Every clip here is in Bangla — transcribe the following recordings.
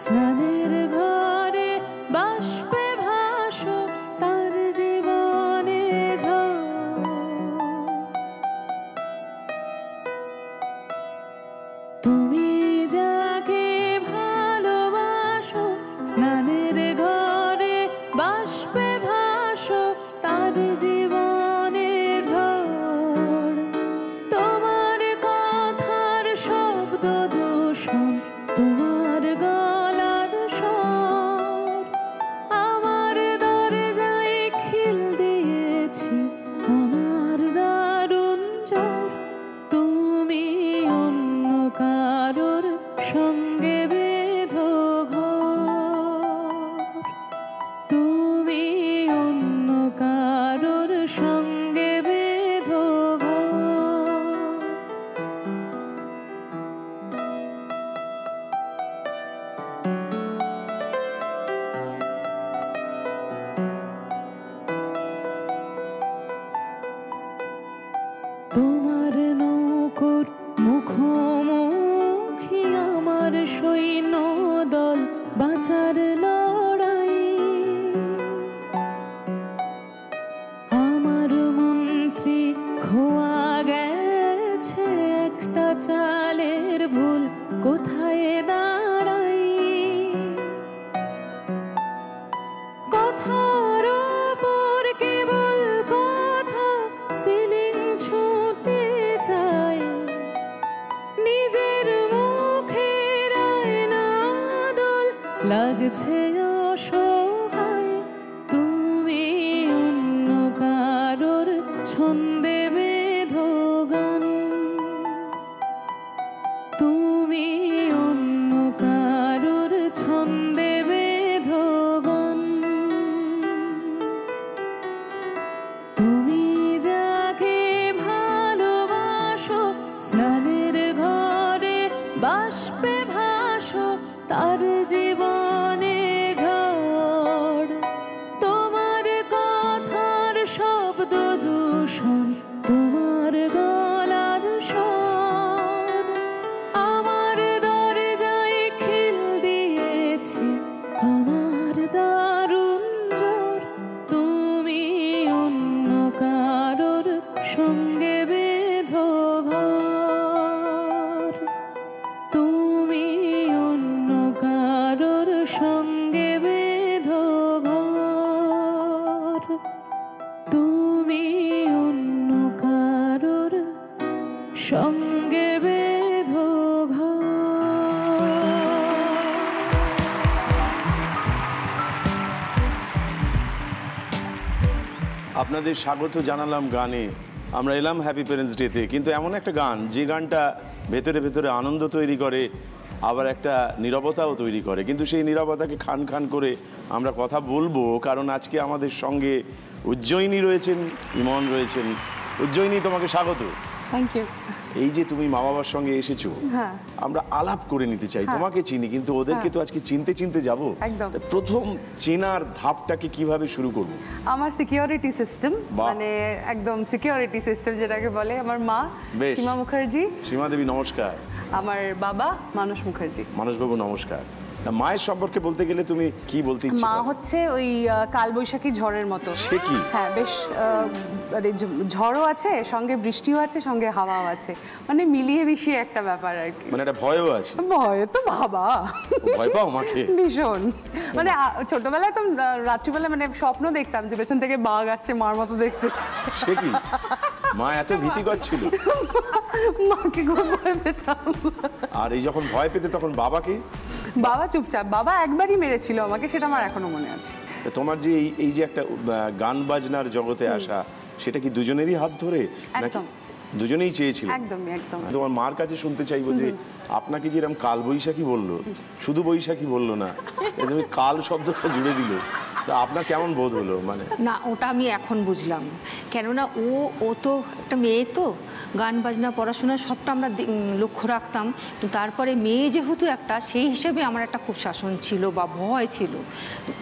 স্নানের ঘরে বাষ্পে ভাসো তার জীবনে ঝড়। তুমি যাকে ভালোবাসো স্নানের ঘরে বাষ্পে ভাসো তার জীবনে ঝড়। তোমার কথার শব্দ দূষণ, তোমার গলার স্বর, আমার দরজায় খিল দিয়েছি আমার দারুণ জ্বর। তুমি অন্য কারোর সঙ্গে বেঁধো ঘর, তুমি অন্য কারোর সঙ্গে বেঁধো ঘর। তোমার নৌকোর মুখোমুখি আমার সৈন্য দল, বাঁচার লড়াই। আমার মন্ত্রী খোয়া গেছে একটা চালের ভুল, কোথায় দাঁড়াই। কথার ওপর কেবল কথা, সিলিং ছুঁতে চাই, নিজের মুখের আয়না দোল লাগছে অসহায়। তুমি অন্য কারোর ছন্দে বেঁধো গান, তুমি অন্য কারোর ছন্দে বেঁধো গান। তুমি যাকে ভালোবাসো স্নানের ঘরে বাষ্পে ভাসো তার জীবনে ঝড়। তোমার কথার শব্দ দূষণ, তোমার গলার স্বর, আমার দরজায় খিল দিয়েছি আমার দারুণ জ্বর। তুমি অন্য কারোর সঙ্গে বেঁধো ঘর, তুমি অন্য কারোর সঙ্গে বেঁধো ঘর, তুমি অন্য কারোর সঙ্গে বেঁধো ঘর। আপনাদের স্বাগত জানালাম গানে। আমরা এলাম হ্যাপি প্যারেন্টস ডেতে, কিন্তু এমন একটা গান যে গানটা ভেতরে ভেতরে আনন্দ তৈরি করে, আবার একটা নীরবতাও তৈরি করে। কিন্তু সেই নীরবতাকে খান খান করে আমরা কথা বলবো, কারণ আজকে আমাদের সঙ্গে উজ্জয়িনী রয়েছেন, ইমন রয়েছেন। উজ্জয়িনী, তোমাকে স্বাগত। Thank you. এই যে তুমি মা বাবার সঙ্গে এসেছো, হ্যাঁ, আমরা আলাপ করে নিতে চাই। তোমাকে চিনি, কিন্তু ওদেরকে তো আজকে চিনতে চিনতে যাবো। একদম। প্রথম চেনার ধাপটাকে কিভাবে শুরু করব? আমার সিকিউরিটি সিস্টেম, মানে একদম সিকিউরিটি সিস্টেম যেটাকে বলে। আমার মা সীমা মুখার্জি। সীমা দেবী নমস্কার। আমার বাবা মানস মুখার্জি। মানসবাবু নমস্কার। মায়ের সম্পর্কে বলতে গেলে তুমি কি বলতে ইচ্ছে? মা হচ্ছে ওই কালবৈশাখী ঝড়ের মতো। সে কি? হ্যাঁ, বেশ মানে ঝড়ও আছে, সঙ্গে বৃষ্টিও আছে, সঙ্গে হাওয়াও আছে, মানে মিলিয়ে মিশিয়ে একটা ব্যাপার আর কি। মানে একটা ভয়ও আছে? ভয় তো বাবা, ভয় পাও মাকে? ভীষণ। মানে ছোটবেলায় তো রাত্রিবেলা মানে স্বপ্ন দেখতাম যে পেছন থেকে বাঘ আসছে মার মতো দেখতে। সে কি? মা এত ভীতিকর ছিল? মাকে খুব ভয় পেতাম। আর এই যখন ভয় পেতে তখন বাবাকে? বাবা চুপচাপ। বাবা একবারই মেরেছিল আমাকে, সেটা আমার এখনো মনে আছে। তোমার যে এই যে একটা গান বাজনার জগতে আসা, সেটা কি দুজনেরই হাত ধরে নাকি দুজনেই চেয়েছিল? একদমই, একদম। তোমার মার কাছে শুনতে চাইবো যে আপনাকে যেরকম কাল বৈশাখী বললো, শুধু বৈশাখী বললো না, তুমি কাল শব্দটা জুড়ে দিল, তা আপনার কেমন বোধ হলো মানে? না, ওটা আমি এখন বুঝলাম। কেননা ও তো একটা মেয়ে, তো গান বাজনা পড়াশোনা সবটা আমরা লক্ষ্য রাখতাম, তারপরে মেয়ে যেহেতু একটা, সেই হিসেবে আমার একটা খুব শাসন ছিল বা ভয় ছিল।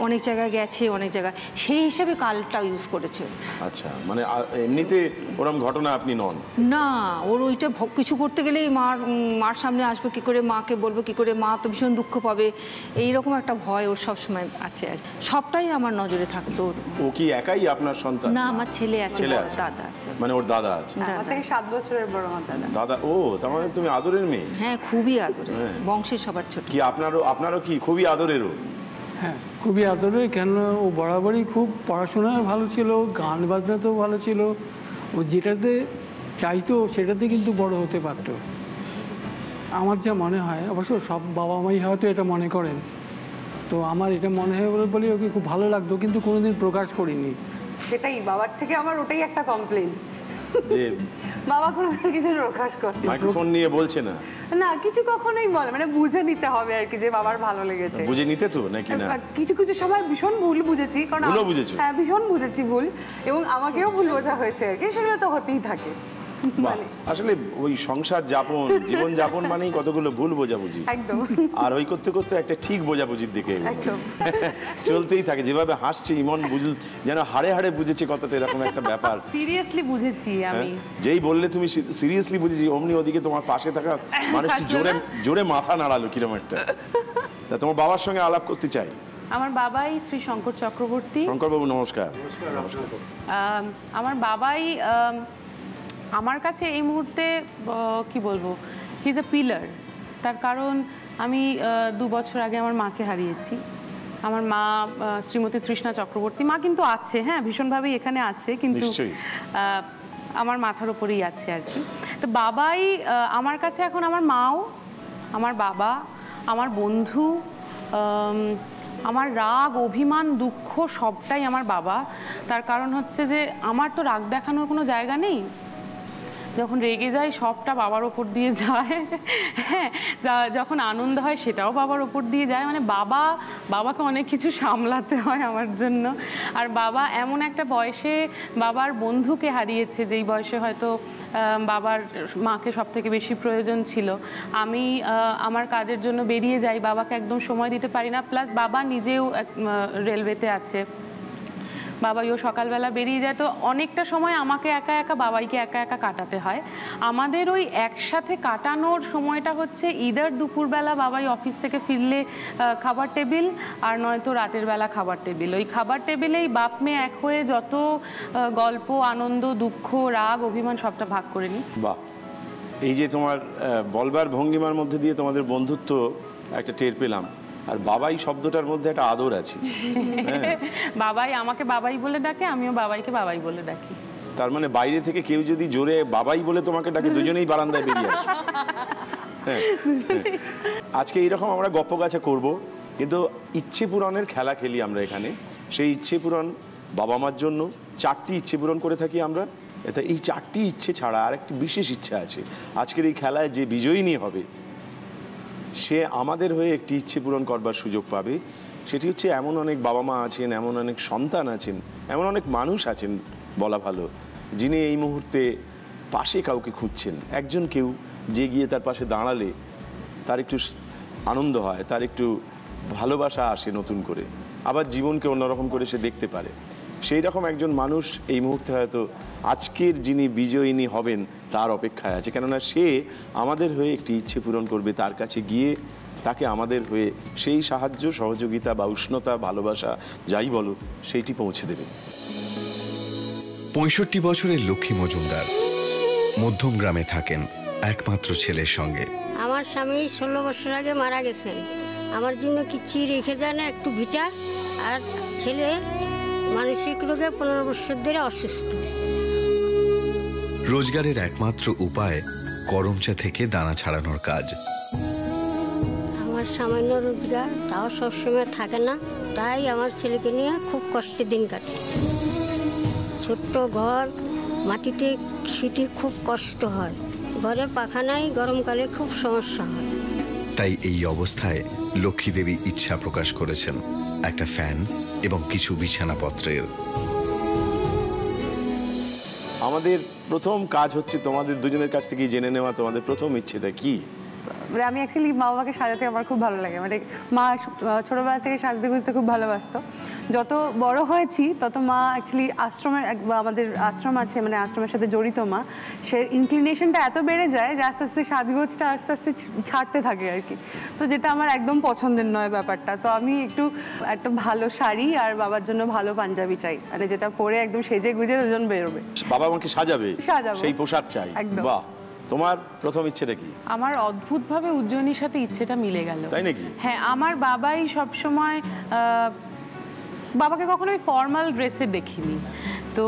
অনেক জায়গায় গেছে, অনেক জায়গায়, সেই হিসেবে কালটা ইউজ করেছে। আচ্ছা, মানে এমনিতে ওরকম ঘটনা আপনি নন? না, ওর ওইটা কিছু করতে গেলেই মার সামনে আসবে কি করে, মাকে বলবো কি করে, মা তো ভীষণ দুঃখ পাবে, এইরকম একটা ভয় ওর সবসময় আছে। আর সবটাই আমার নজরে থাকতো। ও কি একাই আপনার সন্তান? না, আমার ছেলে আছে, দাদা আছে। মানে ওর দাদা আছে? আমার থেকে 7 বছরের বড় আমার দাদা। দাদা, ও তার মানে তুমি আদরের মেয়ে? হ্যাঁ, খুবই আদরের, বংশের সবার ছোট। কি আপনারও কি খুবই আদরেরও? হ্যাঁ, খুবই আদরের। কেন ও বরাবরই খুব পড়াশোনায় ভালো ছিল, গান বাজনাতেও ভালো ছিল। ও যেটাতে চাইতো সেটাতে কিন্তু বড় হতে পারত। আমার যা মনে হয়, অবশ্য সব বাবা মাই হয়তো এটা মনে করেন, তো আমার এটা মনে হয় বলে ওকে খুব ভালো লাগতো, কিন্তু কোনোদিন প্রকাশ করিনি। সেটাই বাবার থেকে আমার ওটাই একটা কমপ্লেন, যে বাবা কোনো কিছু প্রকাশ করে মাইক্রোফোন নিয়ে বলছে না। না, কিছু কখনোই বলে, মানে বুঝে নিতে হবে আর কি, যে বাবার ভালো লেগেছে। বুঝে নিতে তো নাকি না? কিছু কিছু সময় ভীষণ ভুল বুঝেছি, কারণ হ্যাঁ ভীষণ বুঝেছি ভুল, এবং আমাকেও ভুল বোঝা হয়েছে আর কি, সেগুলো তো হতেই থাকে। আসলে ওই সংসার যাপন, জীবন যাপন মানেই কতগুলো ভুল বোঝাবুঝি, একদম। আর ওই করতে করতে একটা ঠিক বোঝাবুঝির দিকে একদম চলতেই থাকে। যেভাবে হাসছে ইমন, বুঝল যেন হাড়ে হাড়ে বুঝেছি কতটা, এরকম একটা ব্যাপার। সিরিয়াসলি বুঝেছি আমি। যেই বললে তুমি সিরিয়াসলি বুঝেছি, অমনি ওদিকে তোমার পাশে থাকা মানুষটি জোরে জোরে মাথা নাড়ালো কিরকম একটা। তা তোমার বাবার সঙ্গে আলাপ করতে চাই। আমার বাবাই শ্রী শঙ্কর চক্রবর্তী। শঙ্করবাবু নমস্কার। আমার বাবাই আমার কাছে এই মুহূর্তে কি বলবো, হি ইজ এ পিলার। তার কারণ আমি 2 বছর আগে আমার মাকে হারিয়েছি। আমার মা শ্রীমতী তৃষ্ণা চক্রবর্তী, মা কিন্তু আছে, হ্যাঁ ভীষণভাবেই এখানে আছে, কিন্তু আমার মাথার উপরেই আছে আর কি। তো বাবাই আমার কাছে এখন, আমার মাও, আমার বাবা, আমার বন্ধু, আমার রাগ, অভিমান, দুঃখ সবটাই আমার বাবা। তার কারণ হচ্ছে যে আমার তো রাগ দেখানোর কোনো জায়গা নেই, যখন রেগে যায় সবটা বাবার ওপর দিয়ে যায়, হ্যাঁ যখন আনন্দ হয় সেটাও বাবার ওপর দিয়ে যায়। মানে বাবাকে অনেক কিছু সামলাতে হয় আমার জন্য। আর বাবা এমন একটা বয়সে বাবার বন্ধুকে হারিয়েছে, যেই বয়সে হয়তো বাবার মাকে সব থেকে বেশি প্রয়োজন ছিল। আমি আমার কাজের জন্য বেরিয়ে যাই, বাবাকে একদম সময় দিতে পারি না, প্লাস বাবা নিজেও রেলওয়েতে আছে, বাবাইও সকালবেলা বেরিয়ে যায়, তো অনেকটা সময় আমাকে একা একা, বাবাইকে একা একা কাটাতে হয়। আমাদের ওই একসাথে কাটানোর সময়টা হচ্ছে ইদার দুপুরবেলা বাবাই অফিস থেকে ফিরলে খাবার টেবিল, আর নয়তো রাতের বেলা খাবার টেবিল। ওই খাবার টেবিলেই বাপ মেয়ে এক হয়ে যত গল্প, আনন্দ, দুঃখ, রাগ, অভিমান সবটা ভাগ করে নিই। বাহ, এই যে তোমার বলবার ভঙ্গিমার মধ্যে দিয়ে তোমাদের বন্ধুত্ব একটা টের পেলাম, আর বাবাই শব্দটার মধ্যে একটা আদর আছে। বাবাই আমাকে বাবাই বলে ডাকে, আমিও বাবাইকে বাবাই বলে ডাকি। তার মানে বাইরে থেকে কেউ যদি জোরে বাবাই বলে তোমাকে ডাকে, দুজনেই বারান্দায় বেরিয়ে আসে। আজকে এইরকম আমরা গপ্প গাছা করবো, কিন্তু ইচ্ছে পূরণের খেলা খেলি আমরা এখানে। সেই ইচ্ছে পূরণ বাবা মার জন্য 4টি ইচ্ছে পূরণ করে থাকি আমরা। এটা এই 4টি ইচ্ছে ছাড়া আর একটি বিশেষ ইচ্ছা আছে। আজকের এই খেলায় যে বিজয়িনী হবে, সে আমাদের হয়ে একটি ইচ্ছে পূরণ করবার সুযোগ পাবে। সেটি হচ্ছে, এমন অনেক বাবা মা আছেন, এমন অনেক সন্তান আছেন, এমন অনেক মানুষ আছেন বলা ভালো, যিনি এই মুহূর্তে পাশে কাউকে খুঁজছেন। একজন কেউ যে গিয়ে তার পাশে দাঁড়ালে তার একটু আনন্দ হয়, তার একটু ভালোবাসা আসে নতুন করে, আবার জীবনকে অন্যরকম করে সে দেখতে পারে। সেই রকম একজন মানুষ এই মুহূর্তে হয়তো আজকের যিনি বিজয়িনী হবেন তার অপেক্ষায় আছে, কেননা সে আমাদের হয়ে একটি ইচ্ছে পূরণ করবে। তার কাছে গিয়ে তাকে আমাদের হয়ে সেই সাহায্য, সহযোগিতা বা উষ্ণতা, ভালোবাসা যাই বলো, সেইটি পৌঁছে দেবে। 65 বছরের লক্ষ্মী মজুমদার মধ্যম গ্রামে থাকেন একমাত্র ছেলের সঙ্গে। আমার স্বামী 16 বছর আগে মারা গেছেন। আমার জন্য কিচ্ছু রেখে যায় না, একটু ভিটা। আর ছেলে মানসিক রোগে 15 বছর ধরে অসুস্থ। রোজগারের একমাত্র উপায় করমচা থেকে দানা ছাড়ানোর কাজ। আমার সামান্য রোজগার, তাও সবসময় থাকে না, তাই আমার ছেলেকে নিয়ে খুব কষ্টে দিন কাটে। ছোট্ট ঘর, মাটিতে শীতে খুব কষ্ট হয়, ঘরে পাখা নাই, গরমকালে খুব সমস্যা হয়। তাই এই অবস্থায় লক্ষ্মী দেবী ইচ্ছা প্রকাশ করেছেন একটা ফ্যান এবং কিছু বিছানাপত্রের। আমাদের প্রথম কাজ হচ্ছে তোমাদের দুজনের কাছ থেকে জেনে নেওয়া তোমাদের প্রথম ইচ্ছেটা কি। মানে আমি অ্যাকচুয়ালি মা বাবাকে সাজাতে আমার খুব ভালো লাগে, মানে মা ছোটোবেলা থেকে সাজতে গুজতে খুব ভালোবাসতো। যত বড় হয়েছি তত মা অ্যাকচুয়ালি আশ্রমের আমাদের আশ্রম আছে, মানে আশ্রমের সাথে জড়িত মা, সে ইনক্লিনেশনটা এত বেড়ে যায় যে আস্তে আস্তে সাজগোজটা আস্তে আস্তে ছাড়তে থাকে আর কি। তো যেটা আমার একদম পছন্দের নয় ব্যাপারটা। তো আমি একটা ভালো শাড়ি আর বাবার জন্য ভালো পাঞ্জাবি চাই, মানে যেটা পরে একদম সেজে গুজে দুজন বেরোবে। বাবা আমাকে সাজাবে, সেই পোশাক চাই। একদম। বাহ, তোমার প্রথম ইচ্ছেটা কি? আমার অদ্ভুতভাবে উজ্জয়িনীর সাথে ইচ্ছেটা মিলে গেল। তাই নাকি? হ্যাঁ, আমার বাবাই সবসময়, বাবাকে কখনোই ফর্মাল ড্রেসে দেখিনি। তো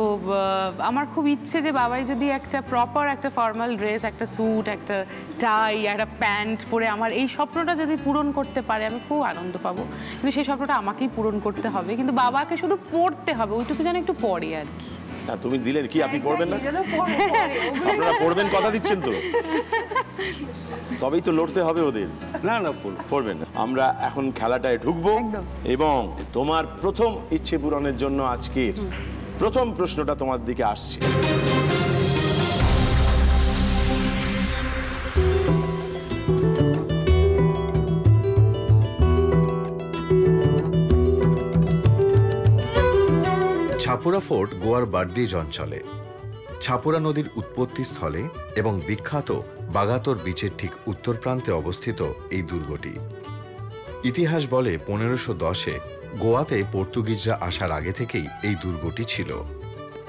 আমার খুব ইচ্ছে যে বাবাই যদি একটা প্রপার একটা ফর্মাল ড্রেস, একটা স্যুট, একটা টাই, একটা প্যান্ট পরে আমার এই স্বপ্নটা যদি পূরণ করতে পারে আমি খুব আনন্দ পাবো। কিন্তু সেই স্বপ্নটা আমাকেই পূরণ করতে হবে, কিন্তু বাবাকে শুধু পড়তে হবে, ওইটুকু যেন একটু পরে আর কি। না, তুমি দিলেন কি? আপনি পড়বেন না? আপনারা পড়বেন, কথা দিচ্ছেন তো? তবেই তো লড়তে হবে ওদের। না না, পড়বেন। আমরা এখন খেলাটায় ঢুকবো এবং তোমার প্রথম ইচ্ছে পূরণের জন্য আজকের প্রথম প্রশ্নটা তোমার দিকে আসছে। ছাপুরা ফোর্ট গোয়ার বার্দিজ অঞ্চলে, ছাপুরা নদীর উৎপত্তি স্থলে এবং বিখ্যাত বাগাতোর বিচের ঠিক উত্তর প্রান্তে অবস্থিত এই দুর্গটি। ইতিহাস বলে 1510-এ গোয়াতে পর্তুগিজরা আসার আগে থেকেই এই দুর্গটি ছিল।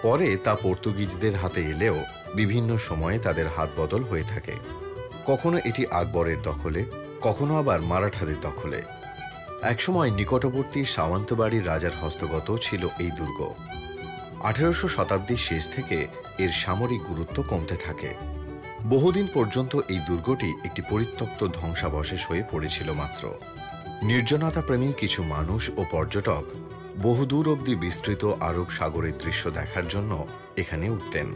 পরে তা পর্তুগিজদের হাতে এলেও বিভিন্ন সময়ে তাদের হাত বদল হয়ে থাকে। কখনো এটি আকবরের দখলে, কখনো আবার মারাঠাদের দখলে। একসময় নিকটবর্তী সামন্তবাড়ির রাজার হস্তগত ছিল এই দুর্গ। 1800 শতাব্দীর শেষ থেকে এর সামরিক গুরুত্ব কমতে থাকে। বহুদিন পর্যন্ত এই দুর্গটি একটি পরিত্যক্ত ধ্বংসাবশেষ হয়ে পড়েছিল মাত্র। নির্জনতাপ্রেমী কিছু মানুষ ও পর্যটক বহুদূর অবধি বিস্তৃত আরব সাগরের দৃশ্য দেখার জন্য এখানে উঠতেন।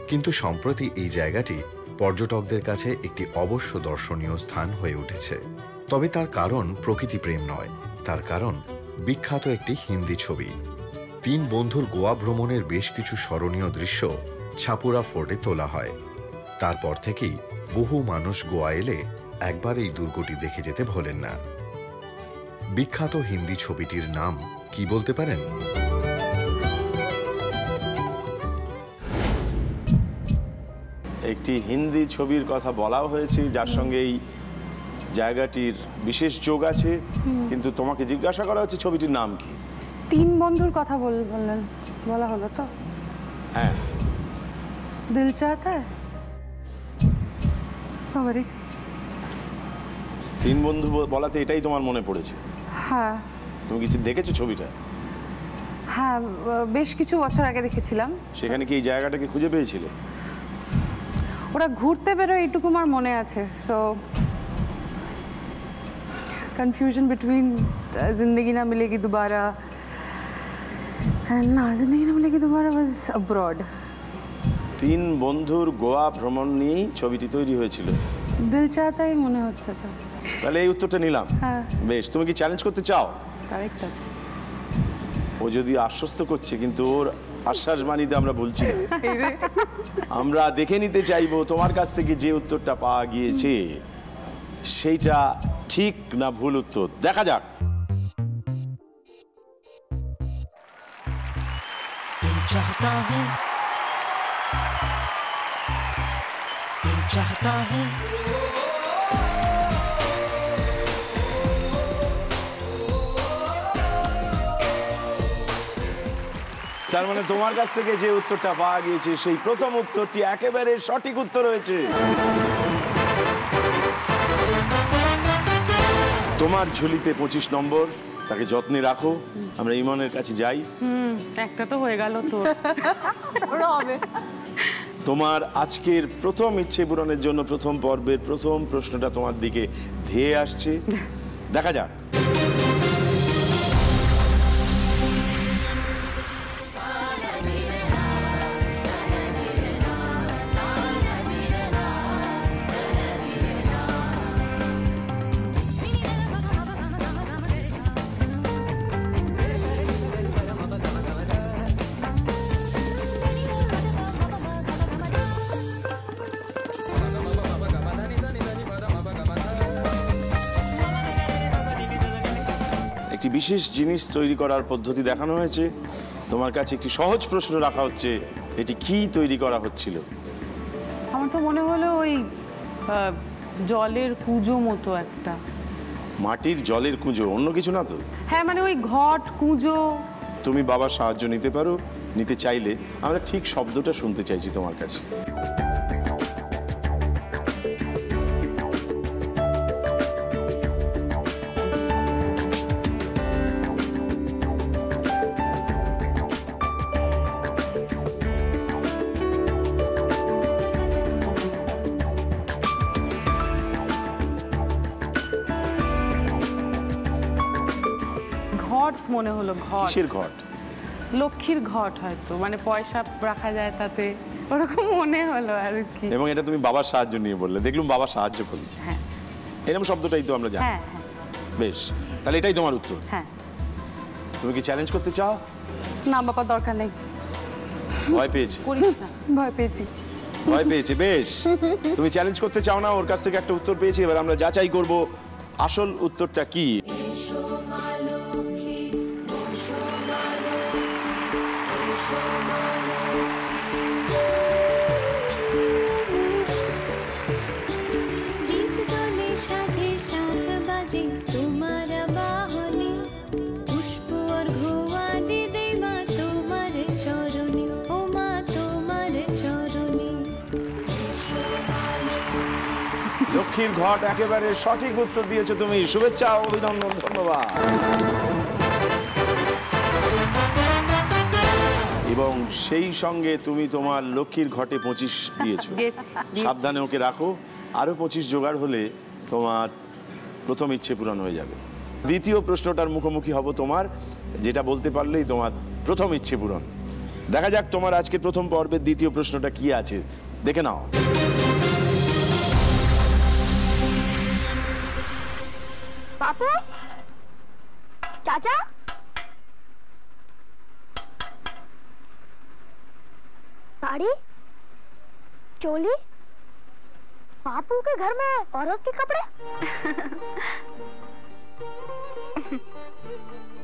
কিন্তু সম্প্রতি এই জায়গাটি পর্যটকদের কাছে একটি অবশ্য দর্শনীয় স্থান হয়ে উঠেছে। তবে তার কারণ প্রকৃতিপ্রেম নয়, তার কারণ বিখ্যাত একটি হিন্দি ছবি। 3 বন্ধুর গোয়া ভ্রমণের বেশ কিছু স্মরণীয় দৃশ্য ছাপুরা ফোর্টে তোলা হয়। তারপর থেকেই বহু মানুষ গোয়া এলে একবার এই দুর্গটি দেখে যেতে ভোলেন না। বিখ্যাত হিন্দি ছবিটির নাম কি বলতে পারেন? একটি হিন্দি ছবির কথা বলাও হয়েছে যার সঙ্গে এই জায়গাটির বিশেষ যোগ আছে, কিন্তু তোমাকে জিজ্ঞাসা করা হচ্ছে ছবিটির নাম কি? 3 বন্ধুর কথা বললেন, বলা হলো তো? হ্যাঁ। দিল চাহতা হ্যায়। বাবারে, 3 বন্ধু বলাতে এটাই তোমার মনে পড়েছে? হ্যাঁ। তুমি কিছু দেখেছো ছবিটা? হ্যাঁ, বেশ কিছু বছর আগে দেখেছিলাম। সেখানে কি এই জায়গাটাকে খুঁজে পেয়েছিলে? ওরা ঘুরতে বেরোয় এইটুকু আমার মনে আছে। সো কনফিউশন বিটুইন জিন্দগি না মিলেগি দুবারা, না জিন্দগি না মিলেগি দুবারা ওয়াজ অ্যাব্রড। 3 বন্ধুর গোয়া ভ্রমণ নিয়েই ছবিটি তৈরি হয়েছিল। দিল চাহতাই মনে হচ্ছে তো। তাহলে এই উত্তরটা নিলাম। হ্যাঁ। বেশ, তুমি কি চ্যালেঞ্জ করতে চাও? কারেক্ট আছে। ও যদি আশ্বস্ত করছে, কিন্তু ওর আশ্বাস বাণীতে আমরা বলছি না। আমরা দেখে নিতে চাইবো তোমার কাছ থেকে যে উত্তরটা পাওয়া গিয়েছে সেইটা ঠিক না ভুল উত্তর। দেখা যাক। दिल चाहता है, दिल चाहता है, তার মানে তোমার কাছ থেকে যে উত্তরটা পাওয়া গিয়েছে সেই প্রথম উত্তরটি একেবারে সঠিক উত্তর হয়েছে। তোমার ঝুলিতে 25 নম্বর, তাকে যত্নে রাখো। আমরা ইমনের কাছে যাই। একটা তো হয়ে গেল তো। তোমার আজকের প্রথম ইচ্ছে পূরণের জন্য প্রথম পর্বের প্রথম প্রশ্নটা তোমার দিকে ধেয়ে আসছে। দেখা যাক। একটি বিশেষ জিনিস তৈরি করার পদ্ধতি দেখানো হয়েছে। তোমার কাছে একটি সহজ প্রশ্ন রাখা হচ্ছে, এটি কি তৈরি করা হচ্ছিল? আমার তো মনে হলো ওই জলের কুঁজো মতো একটা। মাটির জলের কুঁজো, অন্য কিছু না তো? হ্যাঁ, মানে ওই ঘট কুঁজো। তুমি বাবার সাহায্য নিতে পারো, নিতে চাইলে। আমরা ঠিক শব্দটা শুনতে চাইছি তোমার কাছে। ঘট মনে হলো, ঘট। কিসের ঘট? লক্ষ্মীর ঘট হয়তো, মানে পয়সা রাখা যায় তাতে, ওরকম মনে হলো আর কি। এবং এটা তুমি বাবার সাহায্য নিয়ে বললে, দেখলুম বাবার সাহায্য করলে। হ্যাঁ, এরকম শব্দটাই তো আমরা জানি। হ্যাঁ, হ্যাঁ, বেশ, তাহলে এটাই তোমার উত্তর। হ্যাঁ। তুমি কি চ্যালেঞ্জ করতে চাও? না বাবা, দরকার নেই। ভয় পেয়েছি, করিস না। ভয় পেয়েছি। ভয় পেয়েছি। বেশ, তুমি চ্যালেঞ্জ করতে চাও না, ওর কাছ থেকে একটা উত্তর পেয়েছি। এবার আমরা যাচাই করব আসল উত্তরটা কি। লক্ষ্মীর ঘট একেবারে সঠিক উত্তর দিয়েছো তুমি। শুভেচ্ছা, অভিনন্দন, ধন্যবাদ। এবং সেই সঙ্গে তুমি তোমার লক্ষ্মীর ঘটে 25 দিয়েছো। সাবধানে ওকে রাখো, আরো 25 জোগাড় হলে তোমার প্রথম ইচ্ছে পূরণ হয়ে যাবে। দ্বিতীয় প্রশ্নটার মুখোমুখি হব তোমার, যেটা বলতে পারলেই তোমার প্রথম ইচ্ছে পূরণ। দেখা যাক তোমার আজকের প্রথম পর্বের দ্বিতীয় প্রশ্নটা কি আছে, দেখে নাও। बापू, चाचा, साड़ी, चोली, बापू के घर में औरत के कपड़े।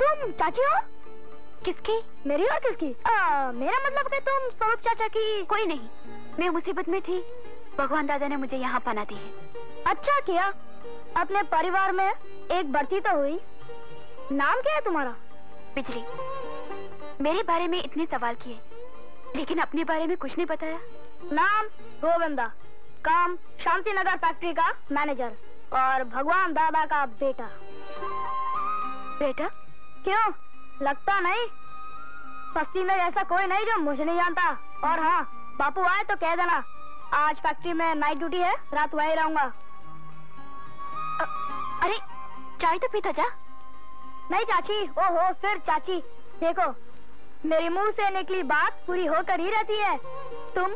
तुम चाची हो? किसकी? मेरी और किसकी? मेरा मतलब कि तुम स्वरूप चाचा की। कोई नहीं, मैं मुसीबत में थी, भगवान दादा ने मुझे यहाँ पनाह दी है। अच्छा किया, अपने परिवार में एक बढ़ती तो हुई। नाम क्या है तुम्हारा? बिजली। मेरे बारे में इतने सवाल किए, लेकिन अपने बारे में कुछ नहीं बताया। नाम गोविंदा, काम शांति नगर फैक्ट्री का मैनेजर और भगवान दादा का बेटा। बेटा? क्यों, लगता नहीं? बस्ती में ऐसा कोई नहीं जो मुझे नहीं जानता। और हाँ, बापू आए तो कह देना आज फैक्ट्री में नाइट ड्यूटी है, रात वहीं रहूंगा। अरे चाय तो पीता जा। नहीं चाची, ओहो फिर चाची। देखो, मेरे मुंह से निकली बात पूरी होकर ही रहती है, तुम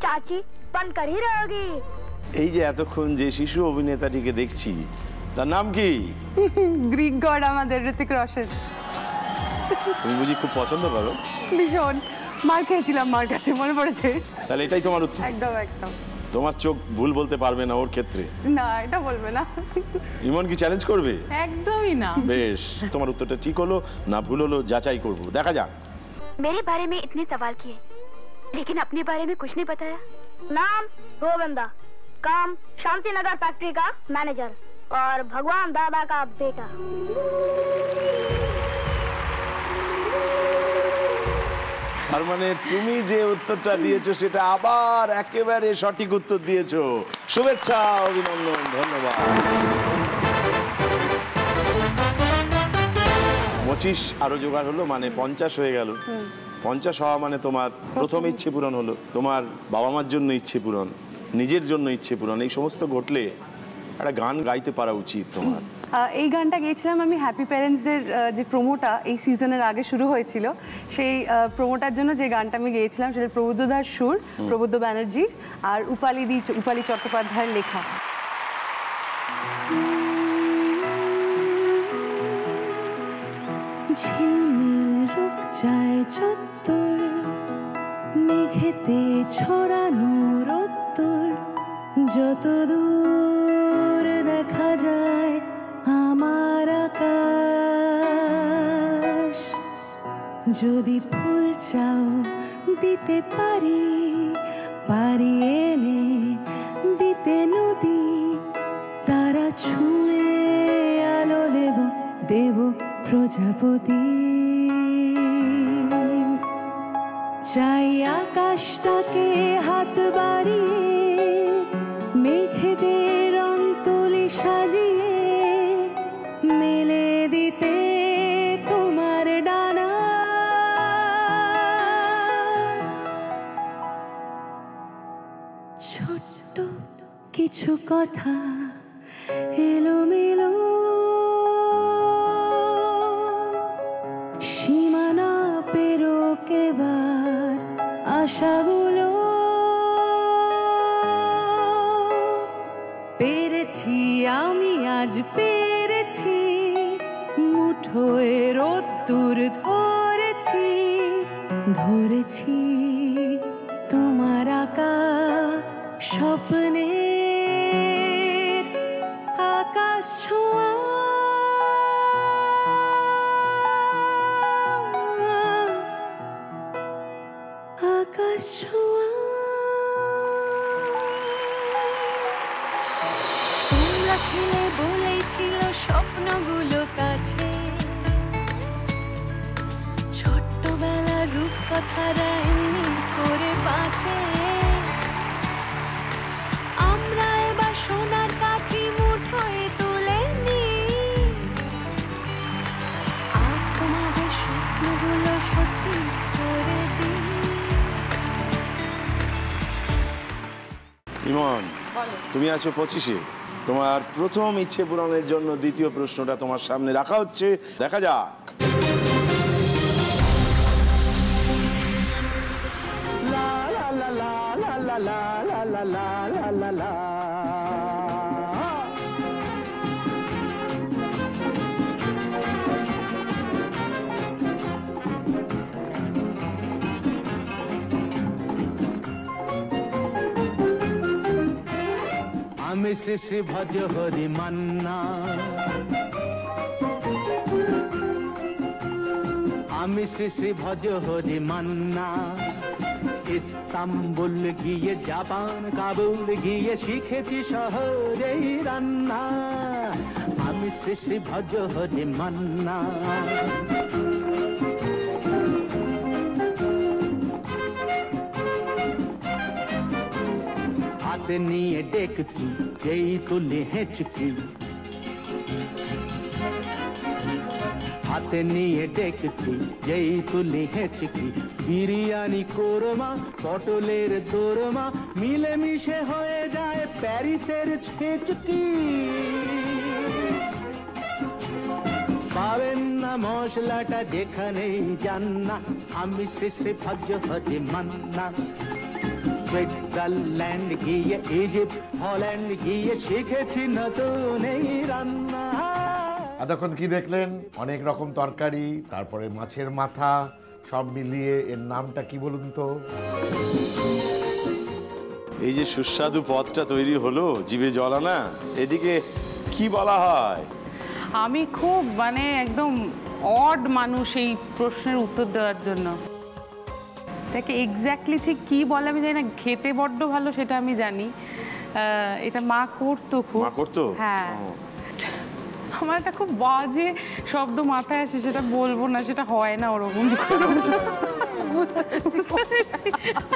चाची बनकर ही रहोगी। এই যে এতক্ষণ যে শিশু অভিনেতাটিকে দেখছি, তার নাম কি? গ্রিক গড আমাদের ঋতিক রোশন। তুমি বুঝি খুব পছন্দ করো? ভীষণ। মার খেয়েছিলাম মার কাছে, মনে পড়েছে। তাহলে এটাই তোমার উত্তর? একদম একদম। তোমার চোখ ভুল বলতে পারবে না ওর ক্ষেত্রে। না, এটা বলবে না। ইমন কি চ্যালেঞ্জ করবে? একদমই না। বেশ, তোমার উত্তরটা ঠিক হলো না ভুল হলো যাচাই করব, দেখা যাক। मेरे बारे में इतने सवाल किए, लेकिन अपने बारे में कुछ नहीं बताया। नाम गोविंदा, काम शांति नगर फैक्ट्री का मैनेजर और भगवान दादा का बेटा। তার মানে তুমি যে উত্তরটা দিয়েছো সেটা আবার একেবারে সঠিক উত্তর দিয়েছো। শুভেচ্ছা, অভিনন্দন, ধন্যবাদ। 25 আরো জোগাড় হলো, মানে 50 হয়ে গেল। 50 হওয়া মানে তোমার প্রথম ইচ্ছে পূরণ হলো। তোমার বাবা মার জন্য ইচ্ছে পূরণ, নিজের জন্য ইচ্ছে পূরণ, এই সমস্ত ঘটলে একটা গান গাইতে পারা উচিত তোমার। এই গানটা গেয়েছিলাম আমি হ্যাপি প্যারেন্টসের যে প্রোমোটা এই সিজনের আগে শুরু হয়েছিল, সেই প্রোমোটার জন্য যে গানটা আমি গেয়েছিলাম সেটা প্রবুদ্ধদার সুর, প্রবুদ্ধ ব্যানার্জির, আর উপালি চট্টোপাধ্যায়ের লেখা। ঝিলমিল রোগ যায় চত্বর, মেঘেতে ছড়ানো রোদ্দুর, যত দূর দেখা যায় আমার আকাশ। যদি ফুল চাও দিতে পারি, পারি এনে দিতে নদী, তারা ছুঁয়ে আলো দেব, দেব প্রজাপতি। চাই আকাশটাকে হাত বাড়িয়ে, মেঘেদের রং তুলি সাজিয়ে, মেলে দিতে তোমার ডানা। ছোট্ট কিছু কথা এলোমেলো, সীমানা পেরোক এবার আশাগুলো। পেরেছি আমি আজ পেরেছি, মুঠোয় রোদ্দুর ধরেছি, ধরেছি তোমার আঁকা স্বপ্নের আকাশ ছোঁয়া। আকাশ ছোঁয়া। তোমরা ছিলে বলেই ছিল স্বপ্নগুলো কাছে, ছোট্টবেলার রূপকথারা এমনি করে বাঁচে। আমরা এবার সোনার কাঠি মুঠোয় তুলে নিই, আজ তোমাদের স্বপ্নগুলো সত্যি করে দিই। ইমন, তুমি আছো 25-এ, তোমার প্রথম ইচ্ছে পূরণের জন্য দ্বিতীয় প্রশ্নটা তোমার সামনে রাখা হচ্ছে, দেখা যাক। আমি শ্রী শ্রী ভজ হরি মান্না, আমি শ্রী শ্রী ভজ হরি মান্না। ইস্তাম্বুল গিয়ে জাপান কাবুল গিয়ে শিখেছি শহরেই রান্না। আমি শ্রী শ্রী ভজ হরি মান্না। হাতে নিয়ে ডেকছি যেই তুলে হেঁচকি, হাতে নিয়ে ডেকছি যেই তুলে হেঁচকি। বিরিয়ানি কোরমা পটলের দোরমা মিলেমিশে হয়ে যায় প্যারিসের ছেচকি। পাবেন না মশলাটা যেখানেই যান না, আমি শেষে ভজ হরি মান্না। সুইজারল্যান্ড গিয়ে ইজিপ্ট হল্যান্ড গিয়ে শিখেছি নতুন এই রান্না। এতক্ষণ কি দেখলেন? অনেক রকম তরকারি, তারপরে মাছের মাথা, সব মিলিয়ে এর নামটা কি বলুন তো? এই যে সুস্বাদু পদটা তৈরি হলো, জিভে জল আনা, এদিকে কি বলা হয়? আমি খুব মানে একদম অড মানুষ এই প্রশ্নের উত্তর দেওয়ার জন্য। তাকে এক্স্যাক্টলি ঠিক কি বলে আমি জানি না, খেতে বড্ড ভালো সেটা আমি জানি। এটা মা করতো খুব। মা করতো? হ্যাঁ। আমার একটা খুব বাজে শব্দ মাথায় আসে, সেটা বলবো না, সেটা হয় না ওরকম।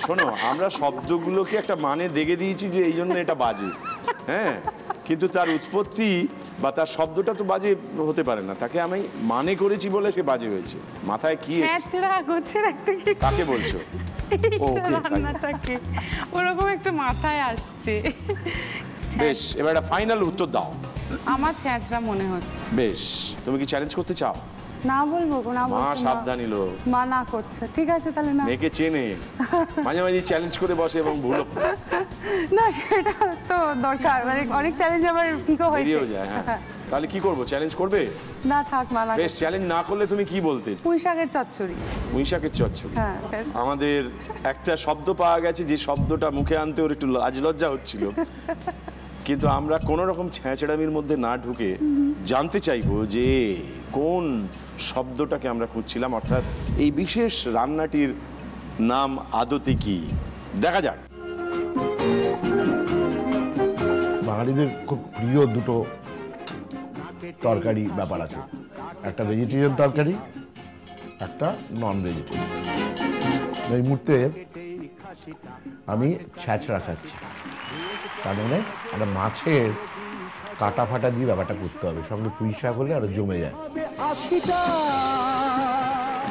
শোনো, আমরা শব্দগুলোকে একটা মানে দেখে দিয়েছি যে এই জন্য এটা বাজে, হ্যাঁ, কিন্তু তার উৎপত্তি বা তার শব্দটা তো বাজে হতে পারে না, তাকে আমি মানে করেছি বলে সে বাজে হয়েছে। মাথায় কি কাকে বলছো? রান্নাটাকে ওরকম একটা মাথায় আসছে। বেশ, এবার একটা ফাইনাল উত্তর দাও। আমার ছ্যাঁচড়া মনে হচ্ছে। বেশ, তুমি কি চ্যালেঞ্জ করতে চাও? না বলবো না, মা সাবধানী লোক, মা না করছে। ঠিক আছে তাহলে না। মেয়েকে চেনে, মাঝে মাঝে চ্যালেঞ্জ করে বসে এবং ভুলও না, সেটা তো দরকার, মানে অনেক চ্যালেঞ্জ আবার ঠিকও হয়েছে। হ্যাঁ, তাহলে কি করবো? চ্যালেঞ্জ করবে না? থাক, মা না। বেশ, চ্যালেঞ্জ না করলে তুমি কি বলতে? পুঁই শাকের চচ্চড়ি। পুঁই শাকের চচ্চড়ি। হ্যাঁ। আমাদের একটা শব্দ পাওয়া গেছে, যে শব্দটা মুখে আনতে ওর একটু লাজ লজ্জা হচ্ছিল। কিন্তু আমরা কোনো রকম ছেঁচড়ামির মধ্যে না ঢুকে জানতে চাইবো যে কোন শব্দটাকে আমরা খুঁজছিলাম, অর্থাৎ এই বিশেষ রান্নাটির নাম আদতে কি। দেখা যাক। বাঙালিদের খুব প্রিয় দুটো তরকারি ব্যাপার আছে, একটা ভেজিটেরিয়ান তরকারি, একটা নন ভেজিটেরিয়ান। এই মুহূর্তে আমি ছ্যাঁচড়া খাচ্ছি, তার মানে একটা মাছের কাটা ফাটা দিয়ে ব্যাপারটা করতে হবে, সঙ্গে পুঁই শাক হলে আরো জমে যায়।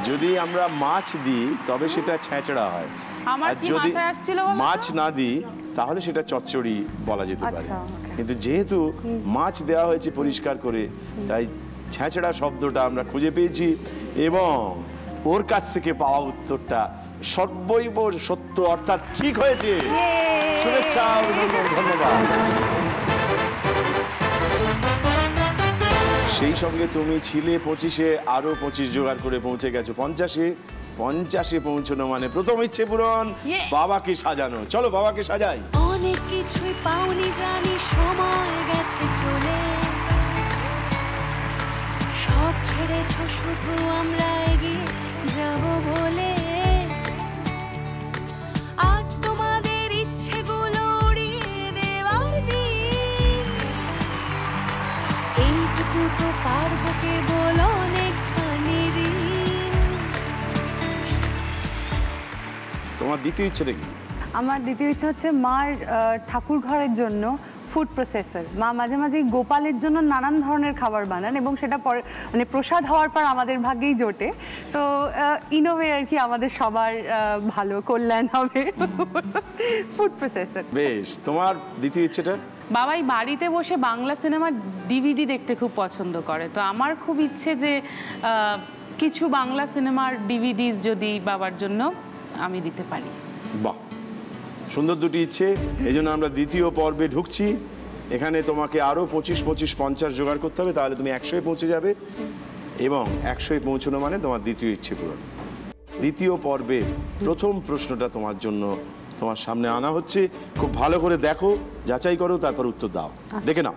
যদি আমরা মাছ দিই তবে সেটা ছেঁচড়া হয়, আমার আর কি যদি মাথায় আসছিল বলো তো? মাছ না দিই তাহলে সেটা চচ্চড়ি বলা যেতে পারে। কিন্তু যেহেতু মাছ দেওয়া হয়েছে পরিষ্কার করে, তাই ছেঁচড়া শব্দটা আমরা খুঁজে পেয়েছি এবং ওর কাছ থেকে পাওয়া উত্তরটা সর্বৈব সত্য, অর্থাৎ ঠিক হয়েছে। শুভেচ্ছা, অভিনন্দন, ধন্যবাদ। সেই সঙ্গে তুমি ছিলে 25-এ, আরো 25 জোগাড় করে পৌঁছে গেছো 50-এ। 50-এ পৌঁছানো মানে প্রথম ইচ্ছে পূরণ, বাবাকে সাজানো। চলো বাবাকে সাজাই। অনেক কিছুই পাওনি জানি, সময় গেছে চলে, সব ছেড়েছ শুধু আমরা এগিয়ে যাব বলে। আজ তোমাদের ইচ্ছেগুলো উড়িয়ে দেওয়ার দিন, এইটুকু তো পারবো কেবল অনেকখানি ঋণ। তোমার দ্বিতীয় ইচ্ছেটা কি? আমার দ্বিতীয় ইচ্ছা হচ্ছে মার ঠাকুর ঘরের জন্য ফুড প্রসেসর। মা মাঝে মাঝে গোপালের জন্য নানান ধরনের খাবার বানান এবং সেটা পরে মানে প্রসাদ হওয়ার পর আমাদের ভাগ্যেই জোটে। তো ইনোভে আর কি আমাদের সবার ভালো কল্যাণ হবে। Food processor. বেশ, তোমার দ্বিতীয় ইচ্ছেটা? বাবাই বাড়িতে বসে বাংলা সিনেমার ডিভিডি দেখতে খুব পছন্দ করে, তো আমার খুব ইচ্ছে যে কিছু বাংলা সিনেমার ডিভিডিস যদি বাবার জন্য আমি দিতে পারি। বাহ, সুন্দর দুটি ইচ্ছে। এই জন্য আমরা দ্বিতীয় পর্বে ঢুকছি। এখানে তোমাকে আরও 25-25-50 জোগাড় করতে হবে, তাহলে তুমি 100-এ পৌঁছে যাবে এবং 100-এ পৌঁছানো মানে তোমার দ্বিতীয় ইচ্ছে পূরণ। দ্বিতীয় পর্বে প্রথম প্রশ্নটা তোমার জন্য তোমার সামনে আনা হচ্ছে। খুব ভালো করে দেখো, যাচাই করো, তারপর উত্তর দাও। দেখে নাও।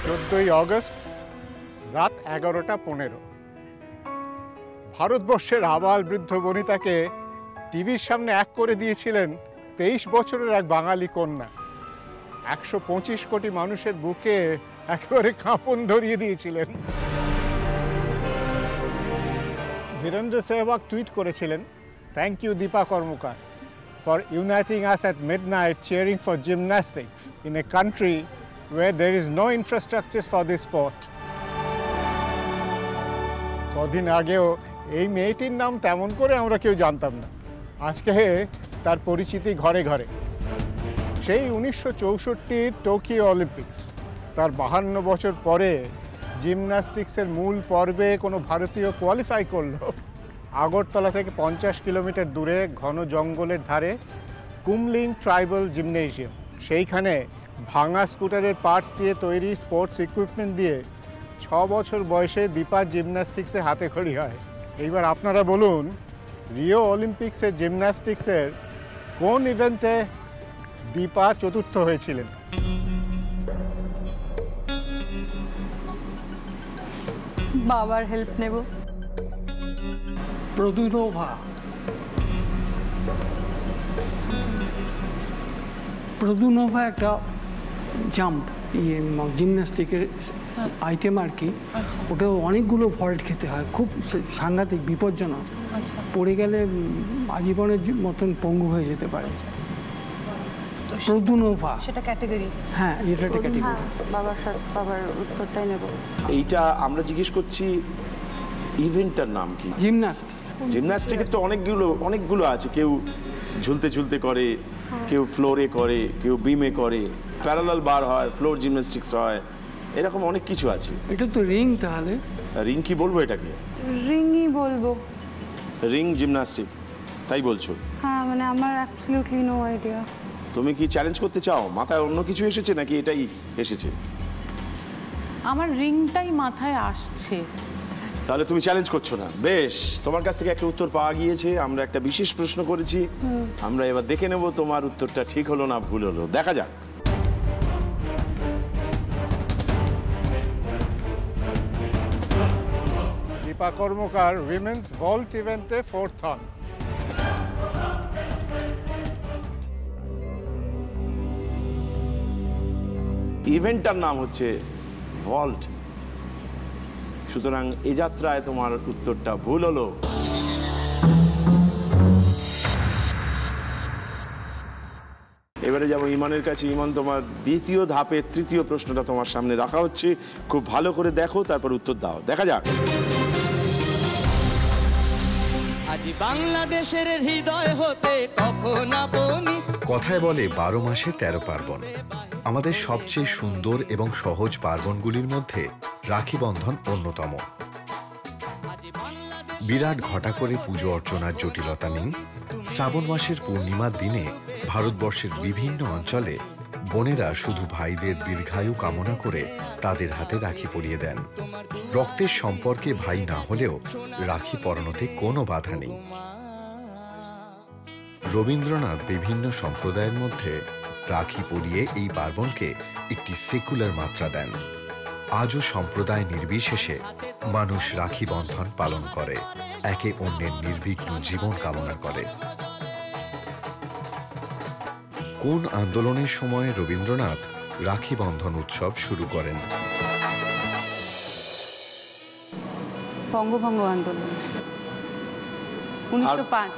14ই অগস্ট রাত 11:15। ভারতবর্ষের আবাল বৃদ্ধ বনিতাকে টিভির সামনে এক করে দিয়েছিলেন 23 বছরের এক বাঙালি কন্যা। 125 কোটি মানুষের বুকে একেবারে কাঁপন ধরিয়ে দিয়েছিলেন। বীরেন্দ্র সেহবাগ টুইট করেছিলেন, thank you Dipa Karmakar for uniting us at midnight cheering for gymnastics in a country where there is no infrastructure for this sport. কদিন আগেও এই মেয়েটির নাম তেমন করে আমরা কেউ জানতাম না, আজকে তার পরিচিতি ঘরে ঘরে। সেই 1964-র টোকিও অলিম্পিক্স, তার 52 বছর পরে জিমন্যাস্টিক্সের মূল পর্বে কোনো ভারতীয় কোয়ালিফাই করল। আগরতলা থেকে 50 কিলোমিটার দূরে ঘন জঙ্গলের ধারে কুমলিং ট্রাইবাল জিমনেশিয়াম, সেইখানে ভাঙা স্কুটারের পার্টস দিয়ে তৈরি স্পোর্টস ইকুইপমেন্ট দিয়ে 6 বছর বয়সে দীপার জিমন্যাস্টিক্সে হাতে খড়ি হয়। এইবার আপনারা বলুন, রিও অলিম্পিক্সের জিমন্যাস্টিক্সের কোন ইভেন্টে দীপা চতুর্থ হয়েছিলেন? বাবার হেল্প নেব। প্রদুনোভা। প্রদুনোভা একটা জাম্প জিমন্যাস্টিকের আইটেম আর কি। ওটা অনেকগুলো ভল্ট খেতে হয়, খুব সাংঘাতিক, বিপজ্জনক। পড়ে গেলে আজীবনের মতন পঙ্গু হয়ে যেতে পারে। প্রদুনোভা সেটা ক্যাটাগরি। হ্যাঁ, এটা একটা ক্যাটাগরি। বাবার উত্তরটাই নেব। এইটা আমরা জিজ্ঞেস করছি ইভেন্টটার নাম কি? জিমন্যাস্টিকের তো অনেকগুলো আছে। কেউ ঝুলতে ঝুলতে করে, কেউ ফ্লোরে করে, কেউ বিমে করে, প্যারালাল বার হয়, ফ্লোর জিমন্যাস্টিক্স হয়, এরকম অনেক কিছু আছে। এটা তো রিং। তাহলে রিং কি বলবো এটাকে? রিংই বলবো। রিং জিমন্যাস্টিক তাই বলছো? হ্যাঁ, মানে আমার অ্যাবসলিউটলি নো আইডিয়া। তুমি কি চ্যালেঞ্জ করতে চাও? মাথায় অন্য কিছু এসেছে নাকি এটাই এসেছে? আমার রিংটাই মাথায় আসছে, তাহলে তুমি চ্যালেঞ্জ করছো না, বেশ। তোমার কাছ থেকে একটা উত্তর পাওয়া গিয়েছে, আমরা একটা বিশেষ প্রশ্ন করেছি, আমরা এবার দেখে নেব তোমার উত্তরটা ঠিক হলো না ভুল হলো। দেখা যাক। দীপা কর্মকার উইমেন্স ভল্ট ইভেন্টে 4th হন। ইভেন্টটার নাম হচ্ছে ভল্ট, সুতরাং এই যাত্রায় তোমার উত্তরটা ভুল হলো। এবারে যাবো ইমানের কাছে। ইমান, তোমার দ্বিতীয় ধাপের তৃতীয় প্রশ্নটা তোমার সামনে রাখা হচ্ছে, খুব ভালো করে দেখো, তারপর উত্তর দাও। দেখা যাক। আজ বাংলাদেশের হৃদয় হতে কখন আপনি। কথায় বলে 12 মাসে 13 পার্বণ। আমাদের সবচেয়ে সুন্দর এবং সহজ পার্বণগুলির মধ্যে রাখি বন্ধন অন্যতম। বিরাট ঘটা করে পুজো অর্চনার জটিলতা নেই। শ্রাবণ মাসের পূর্ণিমার দিনে ভারতবর্ষের বিভিন্ন অঞ্চলে বোনেরা শুধু ভাইদের দীর্ঘায়ু কামনা করে তাদের হাতে রাখি পরিয়ে দেন। রক্তের সম্পর্কে ভাই না হলেও রাখি পরানোতে কোনো বাধা নেই। রবীন্দ্রনাথ বিভিন্ন সম্প্রদায়ের মধ্যে রাখি পরিয়ে এই পার্বণকে একটি সেকুলার মাত্রা দেন। আজও সম্প্রদায় নির্বিশেষে মানুষ রাখি বন্ধন পালন করে, একে অন্যের নির্বিঘ্ন জীবন কামনা করে। কোন আন্দোলনের সময় রবীন্দ্রনাথ রাখি বন্ধন উৎসব শুরু করেন? বঙ্গভঙ্গ আন্দোলন 1905।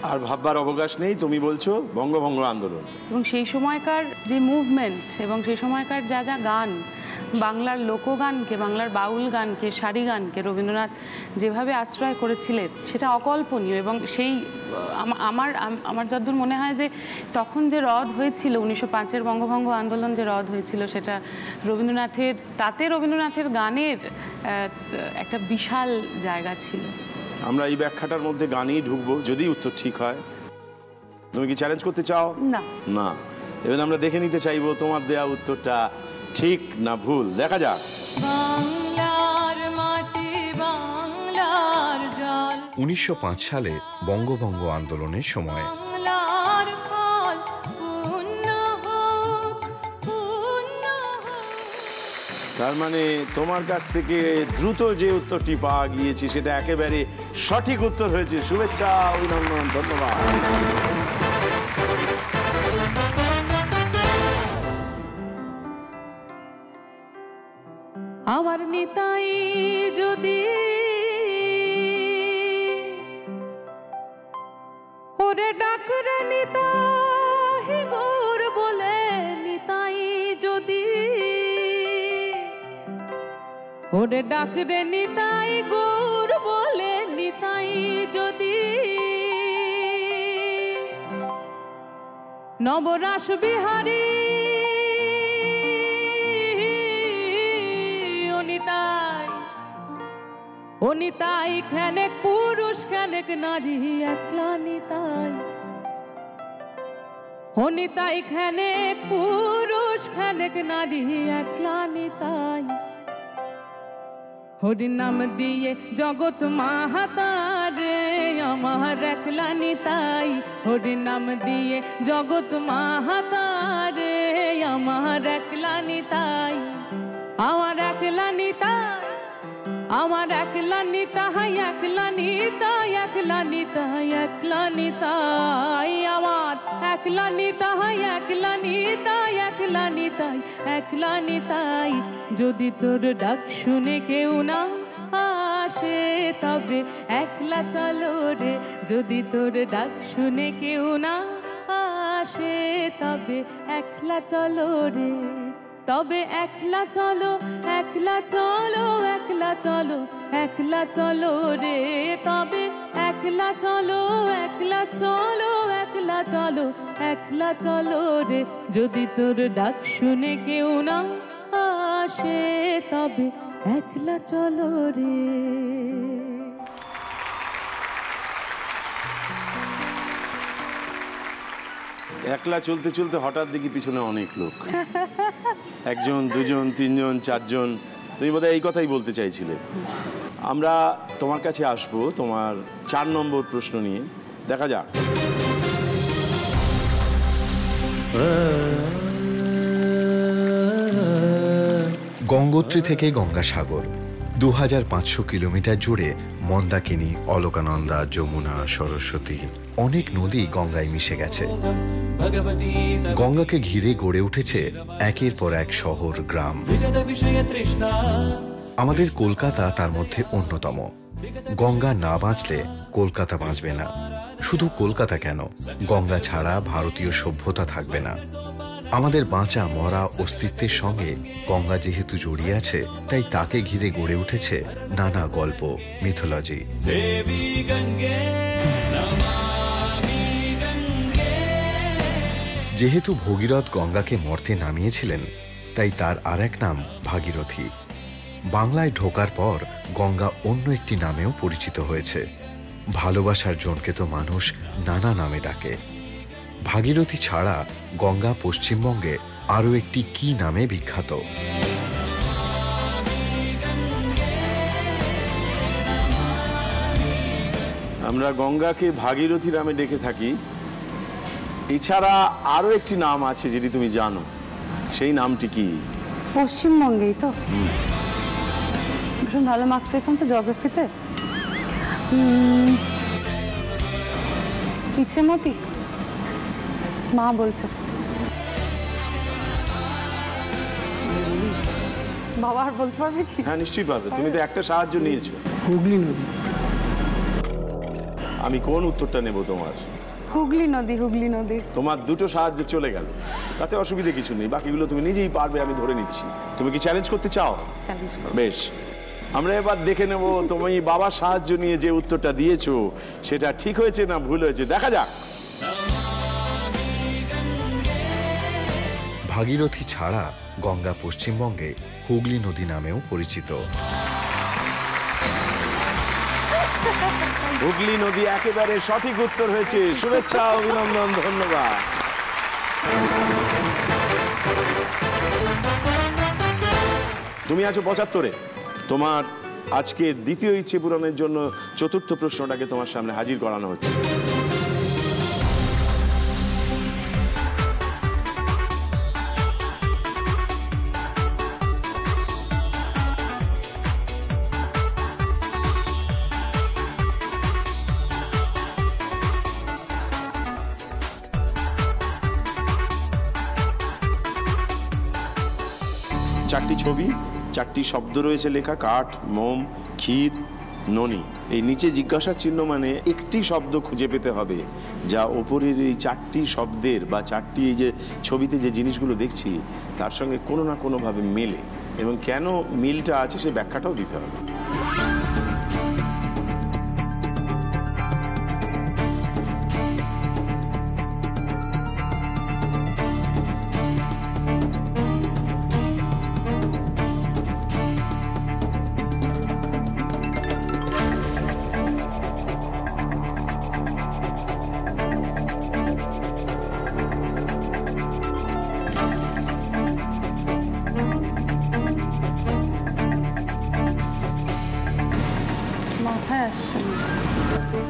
আর ভাববার অবকাশ নেই, তুমি বলছো বঙ্গভঙ্গ আন্দোলন। এবং সেই সময়কার যে মুভমেন্ট এবং সেই সময়কার যা যা গান, বাংলার লোকগানকে, বাংলার বাউল গানকে, সারি গানকে রবীন্দ্রনাথ যেভাবে আশ্রয় করেছিলেন সেটা অকল্পনীয়। এবং সেই আমার যতদূর মনে হয় যে তখন যে রদ হয়েছিল 1905-এর বঙ্গভঙ্গ আন্দোলন যে রদ হয়েছিল, সেটা রবীন্দ্রনাথের গানের একটা বিশাল জায়গা ছিল। আমরা এই ব্যাখ্যাটার মধ্যে গানেই ঢুকবো যদি উত্তর ঠিক হয়। তুমি কি চ্যালেঞ্জ করতে চাও? না না। এবার আমরা দেখে নিতে চাইবো তোমার দেয়া উত্তরটা ঠিক না ভুল। দেখা যাক। বাংলার মাটি বাংলার জল, 1905 সালে বঙ্গভঙ্গ আন্দোলনের সময় বাংলার ফল পূর্ণ হোক, পূর্ণ হোক। তার মানে তোমার কাছ থেকে দ্রুত যে উত্তরটি পাওয়া গিয়েছে সেটা একেবারে সঠিক উত্তর হয়েছে। শুভেচ্ছা, অভিনন্দন, ধন্যবাদ। আমার নিতাই যদি ওরে ডাকরে নিতাই গৌর বলে, নিতাই যদি ওরে ডাকরে নিতাই গৌর বলে, নিতাই যদি নবরাস বিহারী ও নিতাই খানেক পুরুষ খানেক নারী একলা নিতাই, ও নিতাই খানেক পুরুষ খানেক নারী একলা নিতাই। হরি নাম দিয়ে জগৎ মাহাতারে আমার একলা নিতাই, হরি নাম দিয়ে জগৎ মাহাতারে আমার একলা নিতাই, আমার একলা নিতাই, আমার একলা নিতাই, একলা নিতাই, একলা নিতাই, একলা নিতাই, আমার একলা নিতাই, একলা নিতাই, একলা নিতাই, একলা নিতাই। যদি তোর ডাক শুনে কেউ না আসে তবে একলা চলো রে, যদি তোর ডাক শুনে কেউ না আসে তবে একলা চলো রে, তবে একলা চলো, একলা চলো, একলা চলো, একলা চলো রে, তবে একলা চলো, একলা চলো, একলা চলো, একলা চলো রে। যদি তোর ডাক শুনে কেউ না আসে তবে একলা চলো রে। একলা চলতে চলতে হঠাৎ দেখি পিছনে অনেক লোক, একজন, দুজন, তিনজন, চারজন। তুমি বোধহয় এই কথাই বলতে চাইছিলে। আমরা তোমার কাছে আসবো তোমার 4 নম্বর প্রশ্ন নিয়ে। দেখা যাক। গঙ্গোত্রী থেকে গঙ্গাসাগর 2500 কিলোমিটার জুড়ে মন্দাকিনী, অলকানন্দা, যমুনা, সরস্বতী অনেক নদী গঙ্গায় মিশে গেছে। গঙ্গাকে ঘিরে গড়ে উঠেছে একের পর এক শহর, গ্রাম। আমাদের কলকাতা তার মধ্যে অন্যতম। গঙ্গা না বাঁচলে কলকাতা বাঁচবে না। শুধু কলকাতা কেন, গঙ্গা ছাড়া ভারতীয় সভ্যতা থাকবে না। আমাদের বাঁচা মরা অস্তিত্বের সঙ্গে গঙ্গা যেহেতু জড়িয়ে আছে, তাই তাকে ঘিরে গড়ে উঠেছে নানা গল্প, মিথোলজি। যেহেতু ভগীরথ গঙ্গাকে মর্তে নামিয়েছিলেন, তাই তার আর এক নাম ভাগীরথী। বাংলায় ঢোকার পর গঙ্গা অন্য একটি নামেও পরিচিত হয়েছে। ভালোবাসার জনকে তো মানুষ নানা নামে ডাকে। ভাগীরথী ছাড়া গঙ্গা পশ্চিমবঙ্গে আরও একটি কি নামে বিখ্যাত? আমরা গঙ্গাকে ভাগীরথী নামে ডেকে থাকি। এছাড়া আরো একটি নাম আছে যেটি তুমি জানো, সেই নামটি কি? পশ্চিমবঙ্গেই তো। ভীষণ ভালো মার্কস পেতাম তো জিওগ্রাফিতে। ইচ্ছেমতি মা বলছে। বাবা আর বলতে পারবে কি? হ্যাঁ, নিশ্চয়ই পারবে। তুমি তো একটা সাহায্য নিয়েছো। হুগলি নদী। আমি কোন উত্তরটা নেব তোমার? হুগলি নদী। হুগলি নদী। তোমার দুটো সাহায্য চলে গেল, তাতে অসুবিধা কিছু নেই। বাকিগুলো তুমি নিজেই পারবে, আমি ধরে নিচ্ছি। তুমি কি চ্যালেঞ্জ করতে চাও? বেশ, আমরা এবার দেখে নেব তুমি বাবার সাহায্য নিয়ে যে উত্তরটা দিয়েছো সেটা ঠিক হয়েছে না ভুল হয়েছে। দেখা যাক। ভাগীরথী ছাড়া গঙ্গা পশ্চিমবঙ্গে হুগলি নদী নামেও পরিচিত। হুগলি নদী একেবারে সঠিক উত্তর হয়েছে। শুভেচ্ছা, অভিনন্দন, ধন্যবাদ। তুমি আছো 75-এ। তোমার আজকে দ্বিতীয় ইচ্ছে পূরণের জন্য চতুর্থ প্রশ্নটাকে তোমার সামনে হাজির করানো হচ্ছে। চারটি ছবি, চারটি শব্দ রয়েছে লেখা: কাঠ, মোম, ক্ষীর, ননি। এই নিচে জিজ্ঞাসা চিহ্ন মানে একটি শব্দ খুঁজে পেতে হবে যা ওপরের এই চারটি শব্দের বা চারটি এই যে ছবিতে যে জিনিসগুলো দেখছি তার সঙ্গে কোনো না কোনোভাবে মেলে, এবং কেন মিলটা আছে সে ব্যাখ্যাটাও দিতে হবে।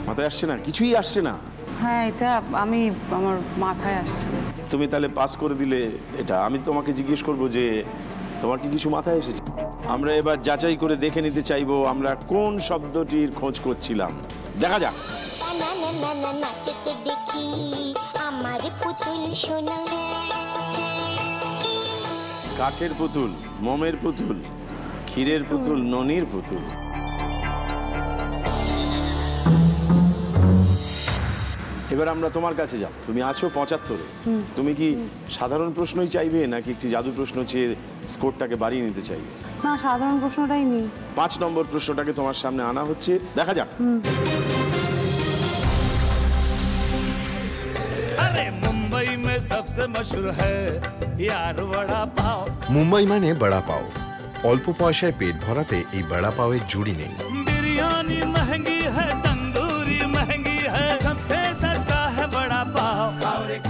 মাথায় আসছে না? কিছুই আসছে না? হ্যাঁ, এটা আমার মাথায় আসছে। তুমি তাহলে পাস করে দিলে এটা। আমি তোমাকে জিজ্ঞেস করবো যে তোমার কি কিছু মাথায় এসেছে? আমরা এবার যাচাই করে দেখে নিতে চাইবো আমরা কোন শব্দটির খোঁজ করছিলাম। দেখা যাক। কাঠের পুতুল, মোমের পুতুল, ক্ষীরের পুতুল, ননির পুতুল। এবার আমরা তোমার কাছে যাব। তুমি আছো 75-এ। তুমি কি সাধারণ প্রশ্নই চাইবে নাকি একটি জাদু প্রশ্ন চেয়ে স্কোরটাকে বাড়িয়ে নিতে চাইবে? না, সাধারণ প্রশ্নটাই নিই। 5 নম্বর প্রশ্নটাকে তোমার সামনে আনা হচ্ছে। দেখা যাক। মুম্বাই মে সবসে মশহুর হ্যায় ইয়ার বড়া পাও। মুম্বাই মানে বড়া পাও। অল্প পয়সায় পেট ভরাতে এই বড়া পাওয়ের জুড়ি নেই। বিরিয়ানি মহঙ্গি হ্যায়, তন্দুরি মহঙ্গি হ্যায়, সবসে সস্তা হ্যায় বড়া পাও।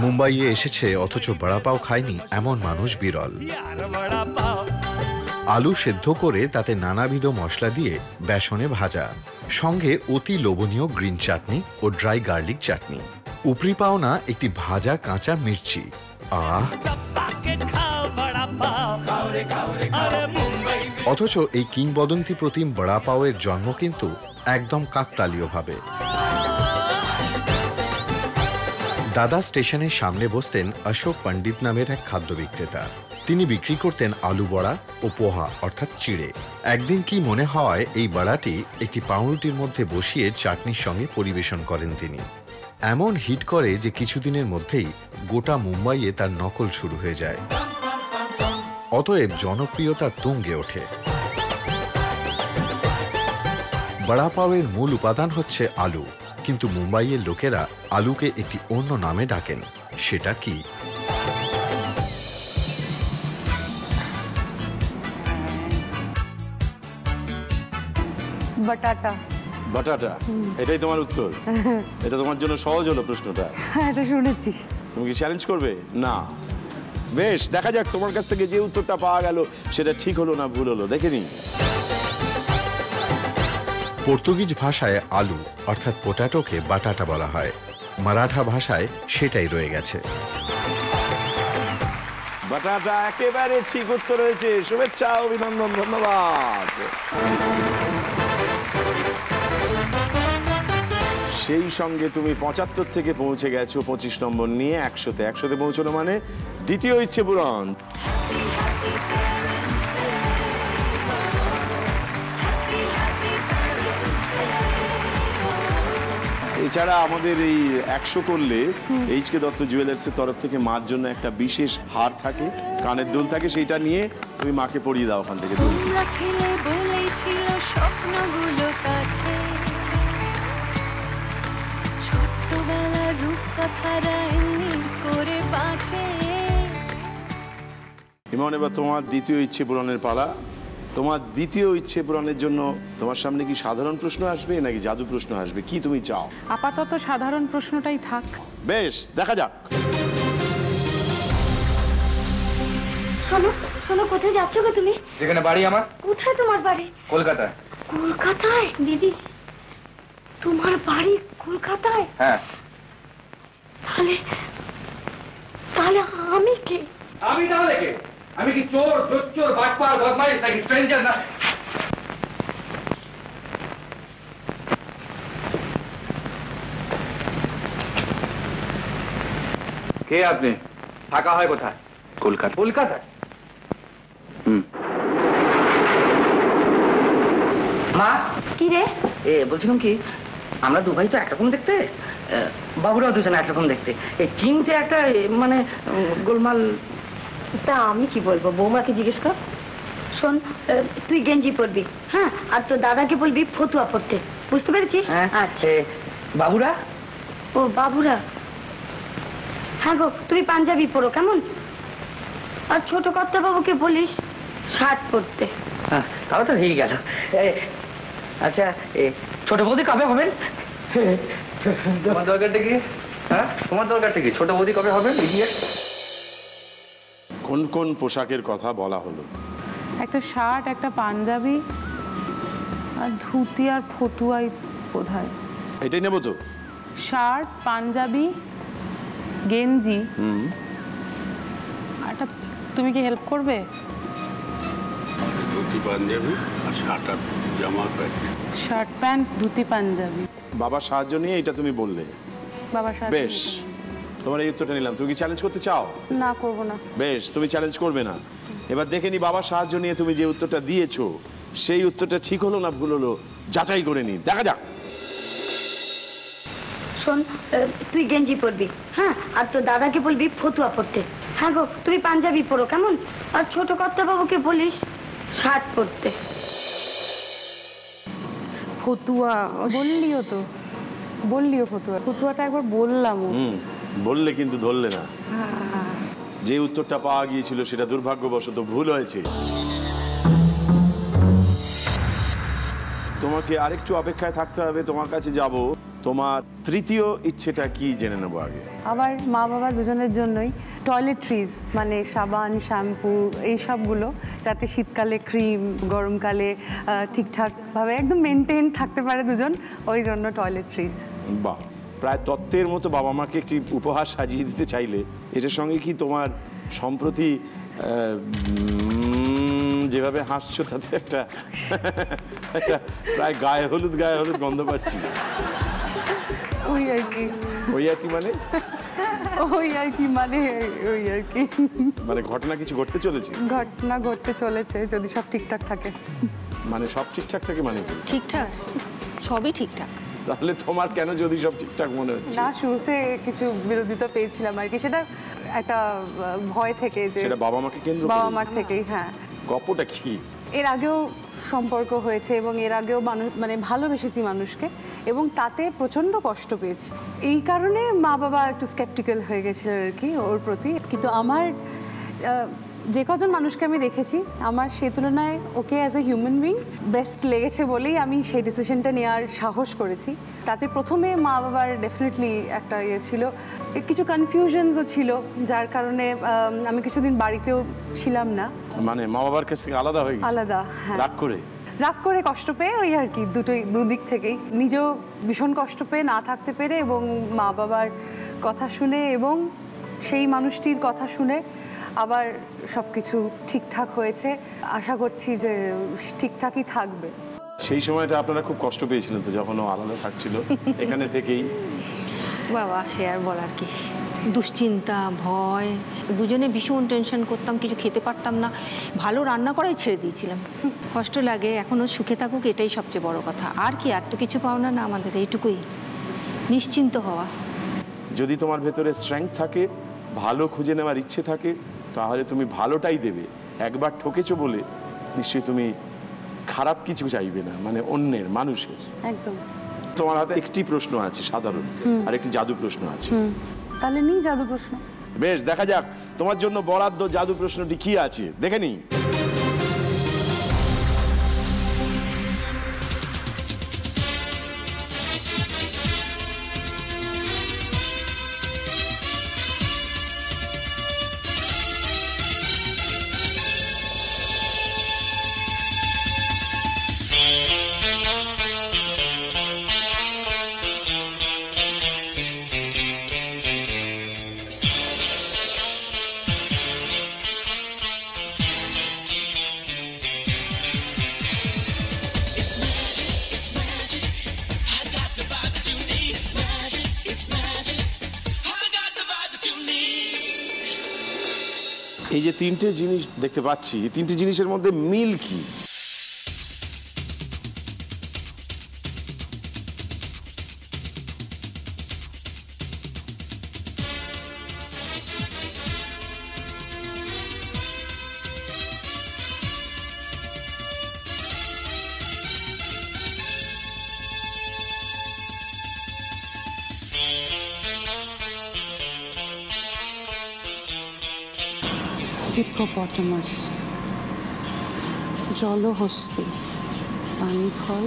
মুম্বাইয়ে এসেছে অথচ বড়া পাও খায়নি এমন মানুষ বিরল। আলু সেদ্ধ করে তাতে নানাবিধ মশলা দিয়ে বেসনে ভাজা, সঙ্গে অতি লোভনীয় গ্রিন চাটনি ও ড্রাই গার্লিক চাটনি। উপরি পাওনা একটি ভাজা কাঁচা মির্চি। আহ! অথচ এই কিংবদন্তি প্রতিম বড়া পাওয়ের জন্ম কিন্তু একদম কাকতালীয়ভাবে। দাদা স্টেশনের সামনে বসতেন অশোক পণ্ডিত নামের এক খাদ্য বিক্রেতা। তিনি বিক্রি করতেন আলু বড়া ও পোহা অর্থাৎ চিড়ে। একদিন কি মনে হয় এই বড়াটি একটি পাউরুটির মধ্যে বসিয়ে চাটনির সঙ্গে পরিবেশন করেন তিনি। এমন হিট করে যে কিছুদিনের মধ্যেই গোটা মুম্বাইয়ে তার নকল শুরু হয়ে যায়। অতএব জনপ্রিয়তা তুঙ্গে ওঠে। বড়া পাওয়ের মূল উপাদান হচ্ছে আলু, কিন্তু মুম্বাইয়ের লোকেরা আলুকে একটি অন্য নামে ডাকেন। সেটা কি? বাটাটা। বাটাটা, এটাই তোমার উত্তর? এটা তোমার জন্য সহজ হলো প্রশ্নটা। এটা শুনেছি। তুমি কি চ্যালেঞ্জ করবে? না। বেশ, দেখা যাক তোমার কাছ থেকে যে উত্তরটা পাওয়া গেল সেটা ঠিক হলো না ভুল হলো, দেখে নি। পর্তুগিজ ভাষায় আলু অর্থাৎ পোটাটোকে বাটাটা বলা হয়। মারাঠা ভাষায় সেটাই রয়ে গেছে। বাটাটা একেবারে ঠিক উত্তর হয়েছে। শুভেচ্ছা, অভিনন্দন, ধন্যবাদ। সেই সঙ্গে তুমি 75 থেকে পৌঁছে গেছো 25 নম্বর নিয়ে 100-তে। 100-তে পৌঁছানো মানে দ্বিতীয় ইচ্ছে পূরণ। এছাড়া আমাদের এই 100 করলে এইচকে দত্ত জুয়েলার্সের তরফ থেকে মার জন্য একটা বিশেষ হার থাকে, কানের দুল থাকে, সেইটা নিয়ে তুমি মাকে পরিয়ে দাও ওখান থেকে। স্বপ্নগুলো কাছে ছোট্টবেলার রূপকথারা এমনি করে বাঁচে। ইমন, এবার তোমার দ্বিতীয় ইচ্ছে পূরণের পালা। তোমার দ্বিতীয় ইচ্ছে পূরণের জন্য তোমার সামনে কি সাধারণ প্রশ্ন আসবে নাকি জাদু প্রশ্ন আসবে, কি তুমি চাও? আপাতত সাধারণ প্রশ্নটাই থাক। বেশ, দেখা যাক। শোনো শোনো, কোথায় যাচ্ছ গো তুমি? যেখানে বাড়ি আমার। কোথায় তোমার বাড়ি? কলকাতায়। কলকাতায়? দিদি, তোমার বাড়ি কলকাতায়? হ্যাঁ। তাহলে তাহলে আমি কে? আমি তাহলে কে? আমি কি চোর, জোচ্চোর, বাটপার, বদমাইশ নাকি স্ট্রেঞ্জার? না, কে আপনি? থাকা হয় কোথায়? কলকাতা। কলকাতায়? মা, কি রে? বলছিলাম কি, আমরা দু ভাই তো একরকম দেখতে, বাবুরাও দুজনে একরকম দেখতে, এই চিনতে একটা মানে গোলমাল। তা আমি কি বলবো, বৌমাকে জিজ্ঞেস কর। শোন, তুই গেঞ্জি পরবি, হ্যাঁ, আর তোর দাদাকে বলবি ফতুয়া পরতে, বুঝতে পেরেছিস? আচ্ছা। বাবুরা? ও বাবুরা, হ্যাঁ গো, তুমি পাঞ্জাবি পরো, কেমন? আর ছোট কর্তা বাবুকে বলিস শার্ট পরতে। হ্যাঁ, তাও তো হয়ে গেল। আচ্ছা, ছোট বৌদি কবে হবেন? তোমার দরকারটা কি? হ্যাঁ, তোমার দরকারটা কি? ছোট বৌদি কবে হবেন? কোন কোন পোশাকের কথা বলা হলো? একটা শার্ট, একটা পাঞ্জাবি, আর ধুতি আর ফতুয়াই বোধহয়। এটাই নেবো তো? শার্ট, পাঞ্জাবি, গেঞ্জি। একটা, তুমি কি হেল্প করবে? ধুতি পাঞ্জাবি আর শার্ট আর জামা প্যান্ট। শার্ট প্যান্ট, ধুতি পাঞ্জাবি। বাবার সাহায্য নিয়ে এটা তুমি বললে? বাবার সাহায্য। বেশ, তোমার এই উত্তরটা নিলাম। তুমি কি চ্যালেঞ্জ করতে চাও? না, করব না। বেশ, তুমি চ্যালেঞ্জ করবে না। এবার দেখে নি বাবার সাহায্য নিয়ে তুমি যে উত্তরটা দিয়েছো সেই উত্তরটা ঠিক হলো না ভুল হলো, যাচাই করে নি, দেখা যাক। শোন, তুই গেঞ্জি পরবি, হ্যাঁ, আর তোর দাদাকে বলবি ফতুয়া পরতে। হ্যাঁ গো, তুমি পাঞ্জাবি পরো, কেমন? আর ছোট কর্তা বাবুকে বলিস শার্ট পরতে। ফতুয়া বললিও তো, বললিও ফতুয়া। ফতুয়াটা একবার বললাম। বললে কিন্তু ধরলে না। যে উত্তরটা পাওয়া গিয়েছিল সেটা দুর্ভাগ্যবশত ভুল হয়েছে। তোমাকে আরেকটু অপেক্ষায় থাকতে হবে। তোমার কাছে যাব তোমার তৃতীয় ইচ্ছেটা কি জেনে নেবো আগে। আবার মা বাবা দুজনের জন্যই টয়লেট্রিজ, মানে সাবান, শ্যাম্পু, এই সবগুলো যাতে শীতকালে ক্রিম, গরমকালে ঠিকঠাকভাবে একদম মেনটেন থাকতে পারে দুজন, ওই জন্য টয়লেট্রিজ। বাহ, প্রায় তত্ত্বের মতো বাবা মাকে একটি উপহার সাজিয়ে দিতে চাইলে এটার সঙ্গে কি তোমার সম্প্রতি যেভাবে হাসছো তাতে একটা প্রায় গায়ে হলুদ গন্ধ পাচ্ছি। ওই আর কি মানে ঘটনা কিছু ঘটতে চলেছে, ঘটনা ঘটতে চলেছে যদি সব ঠিকঠাক থাকে। মানে সব ঠিকঠাক থাকে মানে ঠিকঠাক, সবই ঠিকঠাক। তাহলে তোমার কেন যদি সব ঠিকঠাক মনে হচ্ছে? না, শুরুতে কিছু বিরোধিতা পেয়েছিলাম আর কি, সেটা একটা ভয় থেকে, যে বাবা মাকে কেন্দ্র বাবা মার থেকেই। হ্যাঁ, গল্পটা কি? এর আগেও সম্পর্ক হয়েছে এবং এর আগেও মানুষ মানে ভালোবেসেছি মানুষকে, এবং তাতে প্রচণ্ড কষ্ট পেয়েছি। এই কারণে মা বাবা একটু স্কেপটিক্যাল হয়ে গেছিলেন আর কি ওর প্রতি। কিন্তু আমার যে কজন মানুষকে আমি দেখেছি, আমার সেই তুলনায় okay as a human being best লেগেছে বলেই আমি সেই ডিসিশনটা নেওয়ার সাহস করেছি। তাতে প্রথমে মা বাবার ডেফিনেটলি একটা ইয়ে ছিল, কিছু কনফিউশনসও ছিল, যার কারণে আমি কিছুদিন বাড়িতেও ছিলাম না। মানে মা বাবার কাছ থেকে আলাদা হয়ে গেছে? আলাদা, হ্যাঁ। রাগ করে কষ্ট পেয়ে, ওই আর কি, দুদিক থেকেই। নিজেও ভীষণ কষ্ট পেয়ে না থাকতে পেরে, এবং মা বাবার কথা শুনে এবং সেই মানুষটির কথা শুনে আবার সব কিছু ঠিকঠাক হয়েছে। আশা করছি যে ঠিকঠাকই থাকবে। সেই সময়টা আপনারা খুব কষ্ট পেয়েছিলেন তো, যখন ও আলাদা থাকছিল এখানে থেকেই? বাবা, সে আর বলার কি, দুশ্চিন্তা, ভয়, দুজনে ভীষণ টেনশন করতাম, কিছু খেতে পারতাম না, ভালো রান্না করাই ছেড়ে দিয়েছিলাম। কষ্ট লাগে, এখনও সুখে থাকুক, এটাই সবচেয়ে বড় কথা। আর কি, আর তো কিছু পাওনা না আমাদের, এইটুকুই, নিশ্চিন্ত হওয়া। যদি তোমার ভেতরে স্ট্রেংথ থাকে, ভালো খুঁজে নেওয়ার ইচ্ছে থাকে, তাহলে তুমি ভালোটাই দেবে। একবার ঠকেছো বলে নিশ্চয়ই তুমি খারাপ কিছু চাইবে না, মানে অন্যের, মানুষের। একদম। তোমার হাতে একটি প্রশ্ন আছে সাধারণ, আর একটি জাদু প্রশ্ন আছে। তাহলে নিই জাদু প্রশ্ন। বেশ, দেখা যাক তোমার জন্য বরাদ্দ জাদু প্রশ্নটি কি আছে, দেখে নিই। এই যে তিনটে জিনিস দেখতে পাচ্ছি, এই তিনটে জিনিসের মধ্যে মিল কি? হিপোপটামাস, জলহস্তি, পানি ফল,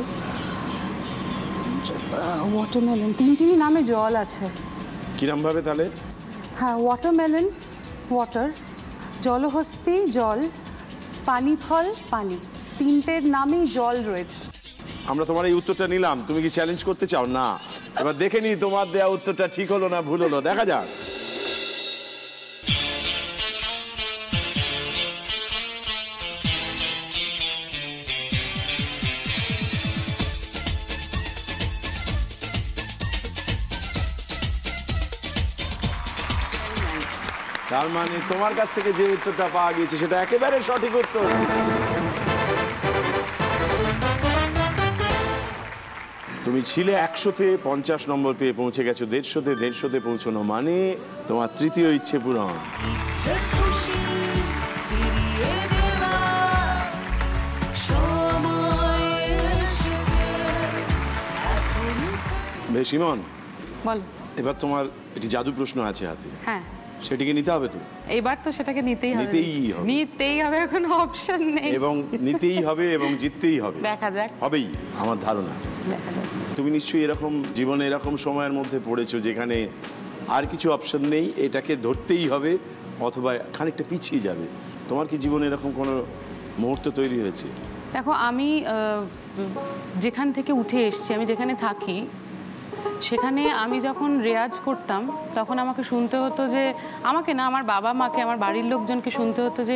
ওয়াটারমেলন, তিনটিরই নামে জল আছে। কিরম ভাবে তাহলে? হ্যাঁ, ওয়াটারমেলন ওয়াটার, জলহস্তি জল, পানি ফল পানি, তিনটের নামেই জল রয়েছে। আমরা তোমার এই উত্তরটা নিলাম, তুমি কি চ্যালেঞ্জ করতে চাও? না। এবার দেখে নি তোমার দেওয়া উত্তরটা ঠিক হলো না ভুল হলো, দেখা যাক। তার মানে তোমার কাছ থেকে যে উত্তরটা পাওয়া গেছে সেটা একেবারে সঠিক উত্তর। তুমি ছিলে 100-তে, 50 নম্বর পেয়ে পৌঁছে গেছো 150-তে, 150-তে পৌঁছানো মানে তোমার তৃতীয় ইচ্ছে পূরণ। বেশ, ইমন, বল। এবার তোমার একটি জাদু প্রশ্ন আছে হাতে। হ্যাঁ। সেটিকে নিতে হবে তো। এবার তো সেটাকে নিতেই হবে, কোনো অপশন নেই। এবং নিতেই হবে এবং জিততেই হবে। দেখা যাক, হবেই আমার ধারণা। তুমি নিশ্চয়ই এরকম জীবনে এরকম সময়ের মধ্যে পড়েছো যেখানে আর কিছু অপশন নেই, এটাকে ধরতেই হবে অথবা খানিকটা পিছিয়ে যাবে। তোমার কি জীবনে এরকম কোনো মুহূর্ত তৈরি হয়েছে? দেখো, আমি যেখান থেকে উঠে এসেছি, আমি যেখানে থাকি সেখানে আমি যখন রেয়াজ করতাম তখন আমাকে শুনতে হতো যে, আমাকে না, আমার বাবা মাকে, আমার বাড়ির লোকজনকে শুনতে হতো যে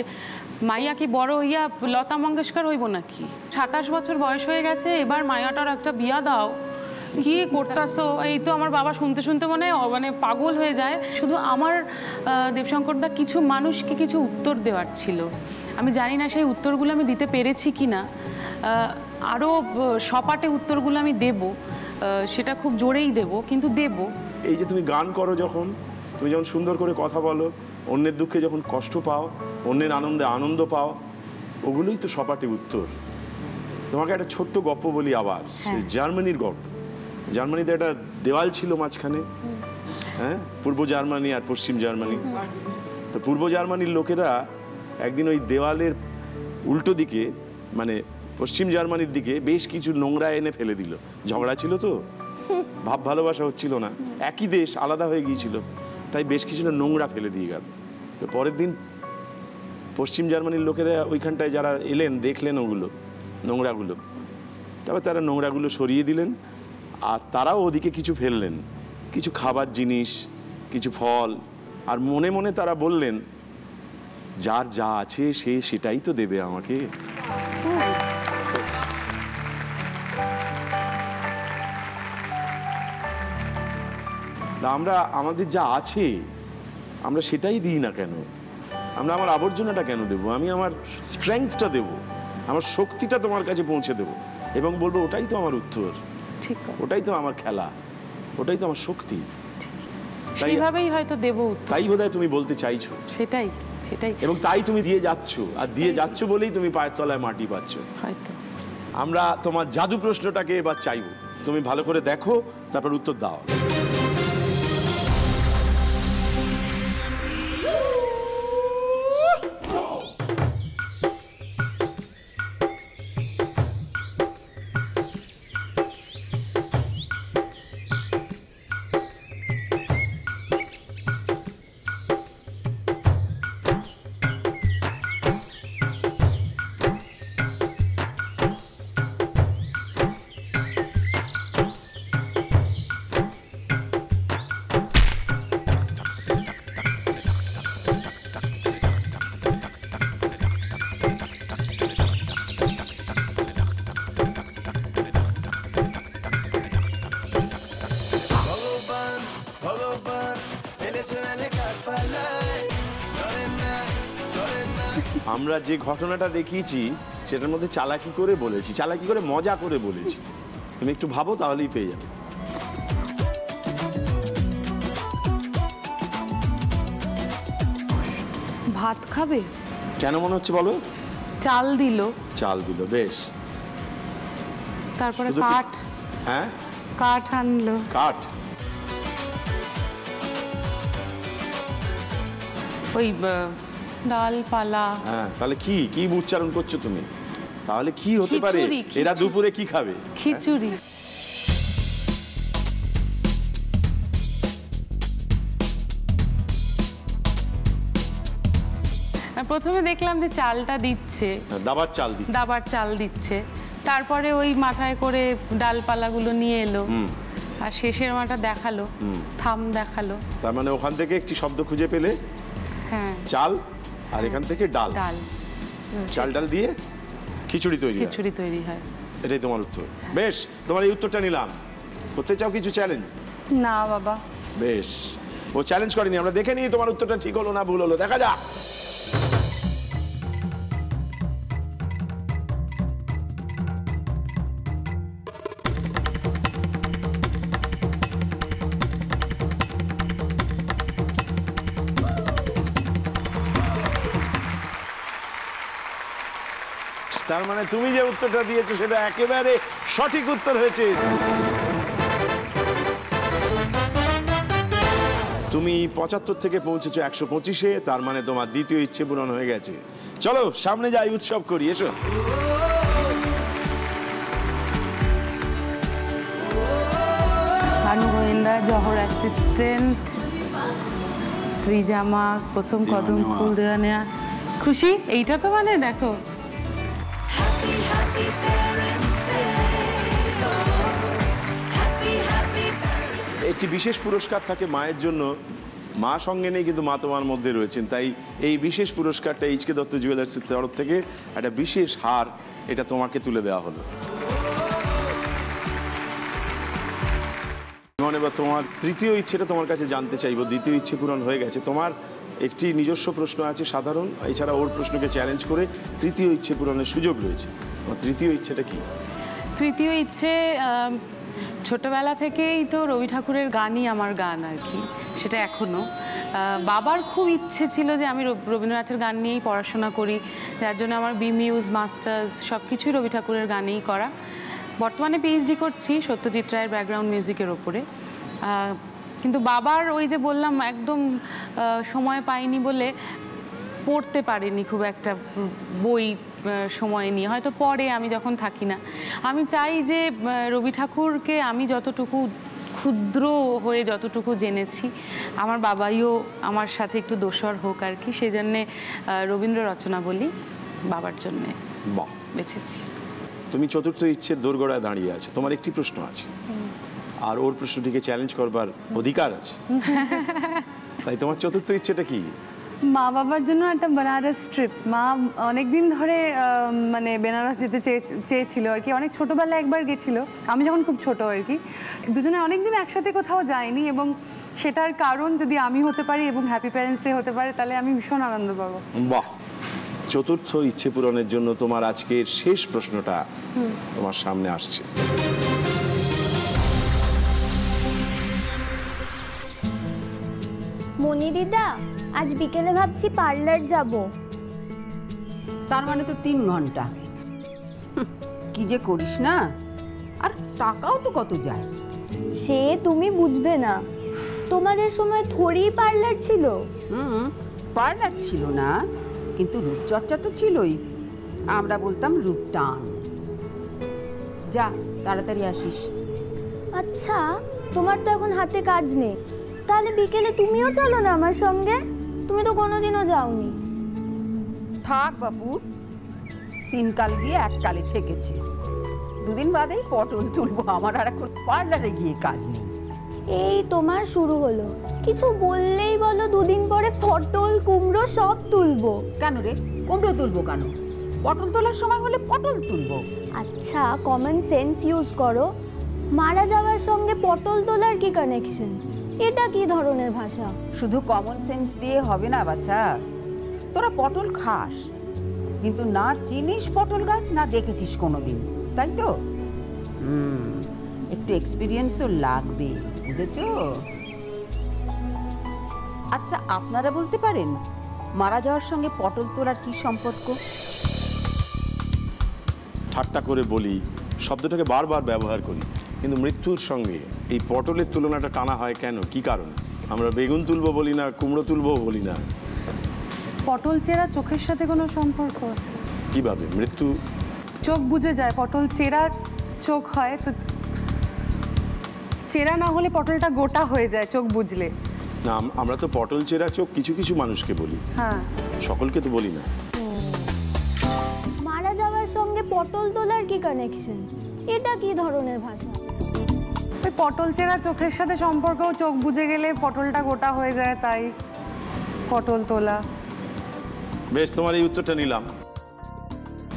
মাইয়া কি বড় হইয়া লতা মঙ্গেশকর হইব নাকি, 27 বছর বয়স হয়ে গেছে, এবার মায়াটার একটা বিয়া দাও, কি করতেছো? এই তো আমার বাবা শুনতে শুনতে মানে পাগল হয়ে যায়। শুধু আমার দেবশঙ্করদা কিছু মানুষকে কিছু উত্তর দেওয়ার ছিল, আমি জানি না সেই উত্তরগুলো আমি দিতে পেরেছি কি না। আরও সপাটে উত্তরগুলো আমি দেব, সেটা খুব জোরেই দেব, কিন্তু দেব। এই যে তুমি গান করো, যখন তুমি যখন সুন্দর করে কথা বলো, অন্যের দুঃখে যখন কষ্ট পাও, অন্যের আনন্দে আনন্দ পাও, ওগুলোই তো সপাটে উত্তর। তোমাকে একটা ছোট্ট গল্প বলি আবার, জার্মানির গল্প। জার্মানিতে একটা দেওয়াল ছিল মাঝখানে, হ্যাঁ, পূর্ব জার্মানি আর পশ্চিম জার্মানি। তো পূর্ব জার্মানির লোকেরা একদিন ওই দেওয়ালের উল্টো দিকে, মানে পশ্চিম জার্মানির দিকে বেশ কিছু নোংরা এনে ফেলে দিল। ঝগড়া ছিল তো, ভাব ভালোবাসা হচ্ছিল না, একই দেশ আলাদা হয়ে গিয়েছিল, তাই বেশ কিছু নোংরা ফেলে দিয়ে গেল। তো পরের দিন পশ্চিম জার্মানির লোকেরা ওইখানটায় যারা এলেন, দেখলেন ওগুলো নোংরাগুলো, তারপর তারা নোংরাগুলো সরিয়ে দিলেন, আর তারাও ওদিকে কিছু ফেললেন, কিছু খাবার জিনিস, কিছু ফল, আর মনে মনে তারা বললেন, যার যা আছে সে সেটাই তো দেবে আমাকে। আমরা আমাদের যা আছে আমরা সেটাই দিই না কেন? আমরা আমার আবর্জনাটা কেন দেবো? আমি আমার স্ট্রেংথটা দেবো, আমার শক্তিটা তোমার কাছে পৌঁছে দেবো এবং বলবো ওটাই তো আমার উত্তর, ঠিক, ওটাই তো আমার খেলা, ওটাই তো আমার শক্তি। সেইভাবেই হয়তো দেবো, তাই বোধহয় তুমি বলতে চাইছো। সেটাই, সেটাই। এবং তাই তুমি দিয়ে যাচ্ছ, আর দিয়ে যাচ্ছ বলেই তুমি পায়ের তলায় মাটি পাচ্ছ হয়তো। আমরা তোমার জাদু প্রশ্নটাকে এবার চাইবো, তুমি ভালো করে দেখো, তারপর উত্তর দাও। আমরা যে ঘটনাটা দেখিয়েছি সেটার মধ্যে চালাকি করে বলেছি, চালাকি করে মজা করে বলেছি। তুমি একটু ভাবো, তাহলেই পেয়ে যাবে। ভাত খাবে? কেন মনে হচ্ছে বলো? চাল দিল। চাল দিল, বেশ। তারপরে কাঠ। হ্যাঁ, কাঠ আনলো। কাঠ? ওই ডালপালা। হ্যাঁ, তাহলে কি কি উচ্চারণ করছো তুমি? তাহলে কি হতে পারে? এরা দুপুরে কি খাবে? খিচুড়ি। প্রথমে দেখলাম যে চালটা দিচ্ছে, দাবার চাল দিচ্ছে, দাবার চাল দিচ্ছে, তারপরে ওই মাথায় করে ডালপালাগুলো নিয়ে এলো, আর শেষের মাটা দেখালো, থাম দেখালো। তার মানে ওখান থেকে একটি শব্দ খুঁজে পেলে, হ্যাঁ, চাল, আর এখান থেকে ডাল, ডাল, চাল ডাল দিয়ে খিচুড়ি তৈরি হয়। খিচুড়ি তৈরি হয়। এটাই তোমার উত্তর। বেশ, তোমার এই উত্তরটা নিলাম। করতে চাও কিছু চ্যালেঞ্জ? না বাবা। বেশ, ও চ্যালেঞ্জ করেনি, আমরা দেখে নিই তোমার উত্তরটা ঠিক হলো না ভুল হলো, দেখা যাক। তার মানে তুমি যে উত্তরটা দিয়েছো সেটা একেবারে সঠিক উত্তর হয়েছে। তুমি 75 থেকে পৌঁছেছো 125-এ, তার মানে তোমার দ্বিতীয় ইচ্ছে পূরণ হয়ে গেছে। চলো সামনে যাই, উৎসব করি, এসো। ভানু গোয়েন্দা, জহর অ্যাসিস্ট্যান্ট, ত্রিজামা, প্রথম কদম ফুল দেওয়া নেয়া। খুশি? এইটা তো মানে দেখো একটি বিশেষ পুরস্কার থাকে মায়ের জন্য, মা সঙ্গে নেই কিন্তু মা তোমার মধ্যে রয়েছেন, তাই এই বিশেষ পুরস্কারটা এইচকে দত্ত জুয়েলার্সের তরফ থেকে একটা বিশেষ হার, এটা তোমাকে তুলে দেওয়া হলো। এবার তোমার তৃতীয় ইচ্ছেটা তোমার কাছে জানতে চাইবো। দ্বিতীয় ইচ্ছে পূরণ হয়ে গেছে, তোমার একটি নিজস্ব প্রশ্ন আছে সাধারণ, এছাড়া ওর প্রশ্নকে চ্যালেঞ্জ করে তৃতীয় ইচ্ছে পূরণের সুযোগ রয়েছে। তোমার তৃতীয় ইচ্ছেটা কি? তৃতীয় ইচ্ছে, ছোটবেলা থেকেই তো রবি ঠাকুরের গানই আমার গান আর কি, সেটা এখনও। বাবার খুব ইচ্ছে ছিল যে আমি রবীন্দ্রনাথের গান নিয়েই পড়াশোনা করি, যার জন্য আমার BMUs মাস্টার্স সব কিছুই রবি ঠাকুরের গানেই করা। বর্তমানে PhD করছি সত্যজিৎ রায়ের ব্যাকগ্রাউন্ড মিউজিকের ওপরে। কিন্তু বাবার ওই যে বললাম একদম সময় পাইনি বলে পড়তে পারিনি খুব একটা বই সময় নিয়ে, হয়তো পরে আমি যখন থাকি না। আমি চাই যে রবি ঠাকুরকে আমি যতটুকু ক্ষুদ্র হয়ে যতটুকু জেনেছি, আমার বাবাইও আমার সাথে একটু দোসর হোক আর কি, সেজন্যে রবীন্দ্র রচনা বলি বাবার জন্যে বেছেছি। তুমি চতুর্থ ইচ্ছের দোরগোড়ায় দাঁড়িয়ে আছো, তোমার একটি প্রশ্ন আছে আর ওর প্রশ্নটিকে চ্যালেঞ্জ করবার অধিকার আছে, তাই তোমার চতুর্থ ইচ্ছেটা কি? মা বাবার জন্য একটা বেনারস ট্রিপ। মা অনেকদিন ধরে মানে বেনারস যেতে চেয়েছিল আর কি, অনেক ছোটোবেলায় একবার গেছিল, আমি যখন খুব ছোট আর কি। দুজনে অনেকদিন একসাথে কোথাও যায়নি, এবং সেটার কারণ যদি আমি হতে পারি এবং হ্যাপি প্যারেন্টস ডে হতে পারে তাহলে আমি ভীষণ আনন্দ পাবো। বাহ, চতুর্থ ইচ্ছে পূরণের জন্য তোমার আজকের শেষ প্রশ্নটা তোমার সামনে আসছে। মনি দিদা, আজ বিকেলে ভাবছি পার্লার যাব। তার মানে তো 3 ঘন্টা। কি যে করিস না, আর টাকাও তো কত যায়। সে তুমি বুঝবে না, তোমাদের সময় থোড়ি পার্লার ছিল। পার্লার ছিল না, কিন্তু রূপচর্চা তো ছিলই। আমরা বলতাম রূপটান। যা তাড়াতাড়ি আসিস। আচ্ছা, তোমার তো এখন হাতে কাজ নেই, তাহলে বিকেলে তুমিও চলো না আমার সঙ্গে? তুমি তো কোনোদিনও যাওনি। থাক বাপু, 3 কাল গিয়ে 1 কালে ঠেকেছে। 2 দিন বাদেই পটল তুলবো, আমার আর এখন পার্লারে গিয়ে কাজ নেই। এই তোমার শুরু হলো, কিছু বললেই বলো 2 দিন পরে পটল কুমড়ো সব তুলবো। কেন রে, কুমড়ো তুলবো কেন? পটল তোলার সময় হলে পটল তুলবো। আচ্ছা, কমন সেন্স ইউজ করো। মারা যাওয়ার সঙ্গে পটল তোলার কি কানেকশন? এটা কি ধরনের ভাষা? শুধু কমন সেন্স দিয়ে হবে না বাছা। তোরা পটল খাস, কিন্তু না চিনিস পটল গাছ, না দেখেছিস কোনোদিন, তাই তো? একটু এক্সপিরিয়েন্সও লাগবে, বুঝেছো? আচ্ছা, আপনারা বলতে পারেন মারা যাওয়ার সঙ্গে পটল তোলার কি সম্পর্ক? ঠাট্টা করে বলি, শব্দটাকে বারবার ব্যবহার করি, কিন্তু মৃত্যুর সঙ্গে এই পটলের তুলনাটা টানা হয় কেন, কি কারণ? আমরা বেগুন তুলবো বলি না, কুমড়ো তুলবো বলি না। পটল চেরা চোখের সাথে কোনো সম্পর্ক আছে? কিভাবে? মৃত্যু চোখ বুঝে যায়, পটল চেরা চোখ হয়, তো চেরা না হলে পটলটা গোটা হয়ে যায় চোখ বুঝলে। না, আমরা তো পটল চেরা চোখ কিছু কিছু মানুষকে বলি, হ্যাঁ, সকলকে তো বলি না। মারা যাওয়ার সঙ্গে পটল তোলার কি কানেকশন? এটা কি ধরনের ভাষা? ওই পটল চেরা চোখের সাথে সম্পর্ক, চোখ বুঝে গেলে পটলটা গোটা হয়ে যায়, তাই পটল তোলা। বেশ, তোমার এই উত্তরটা নিলাম।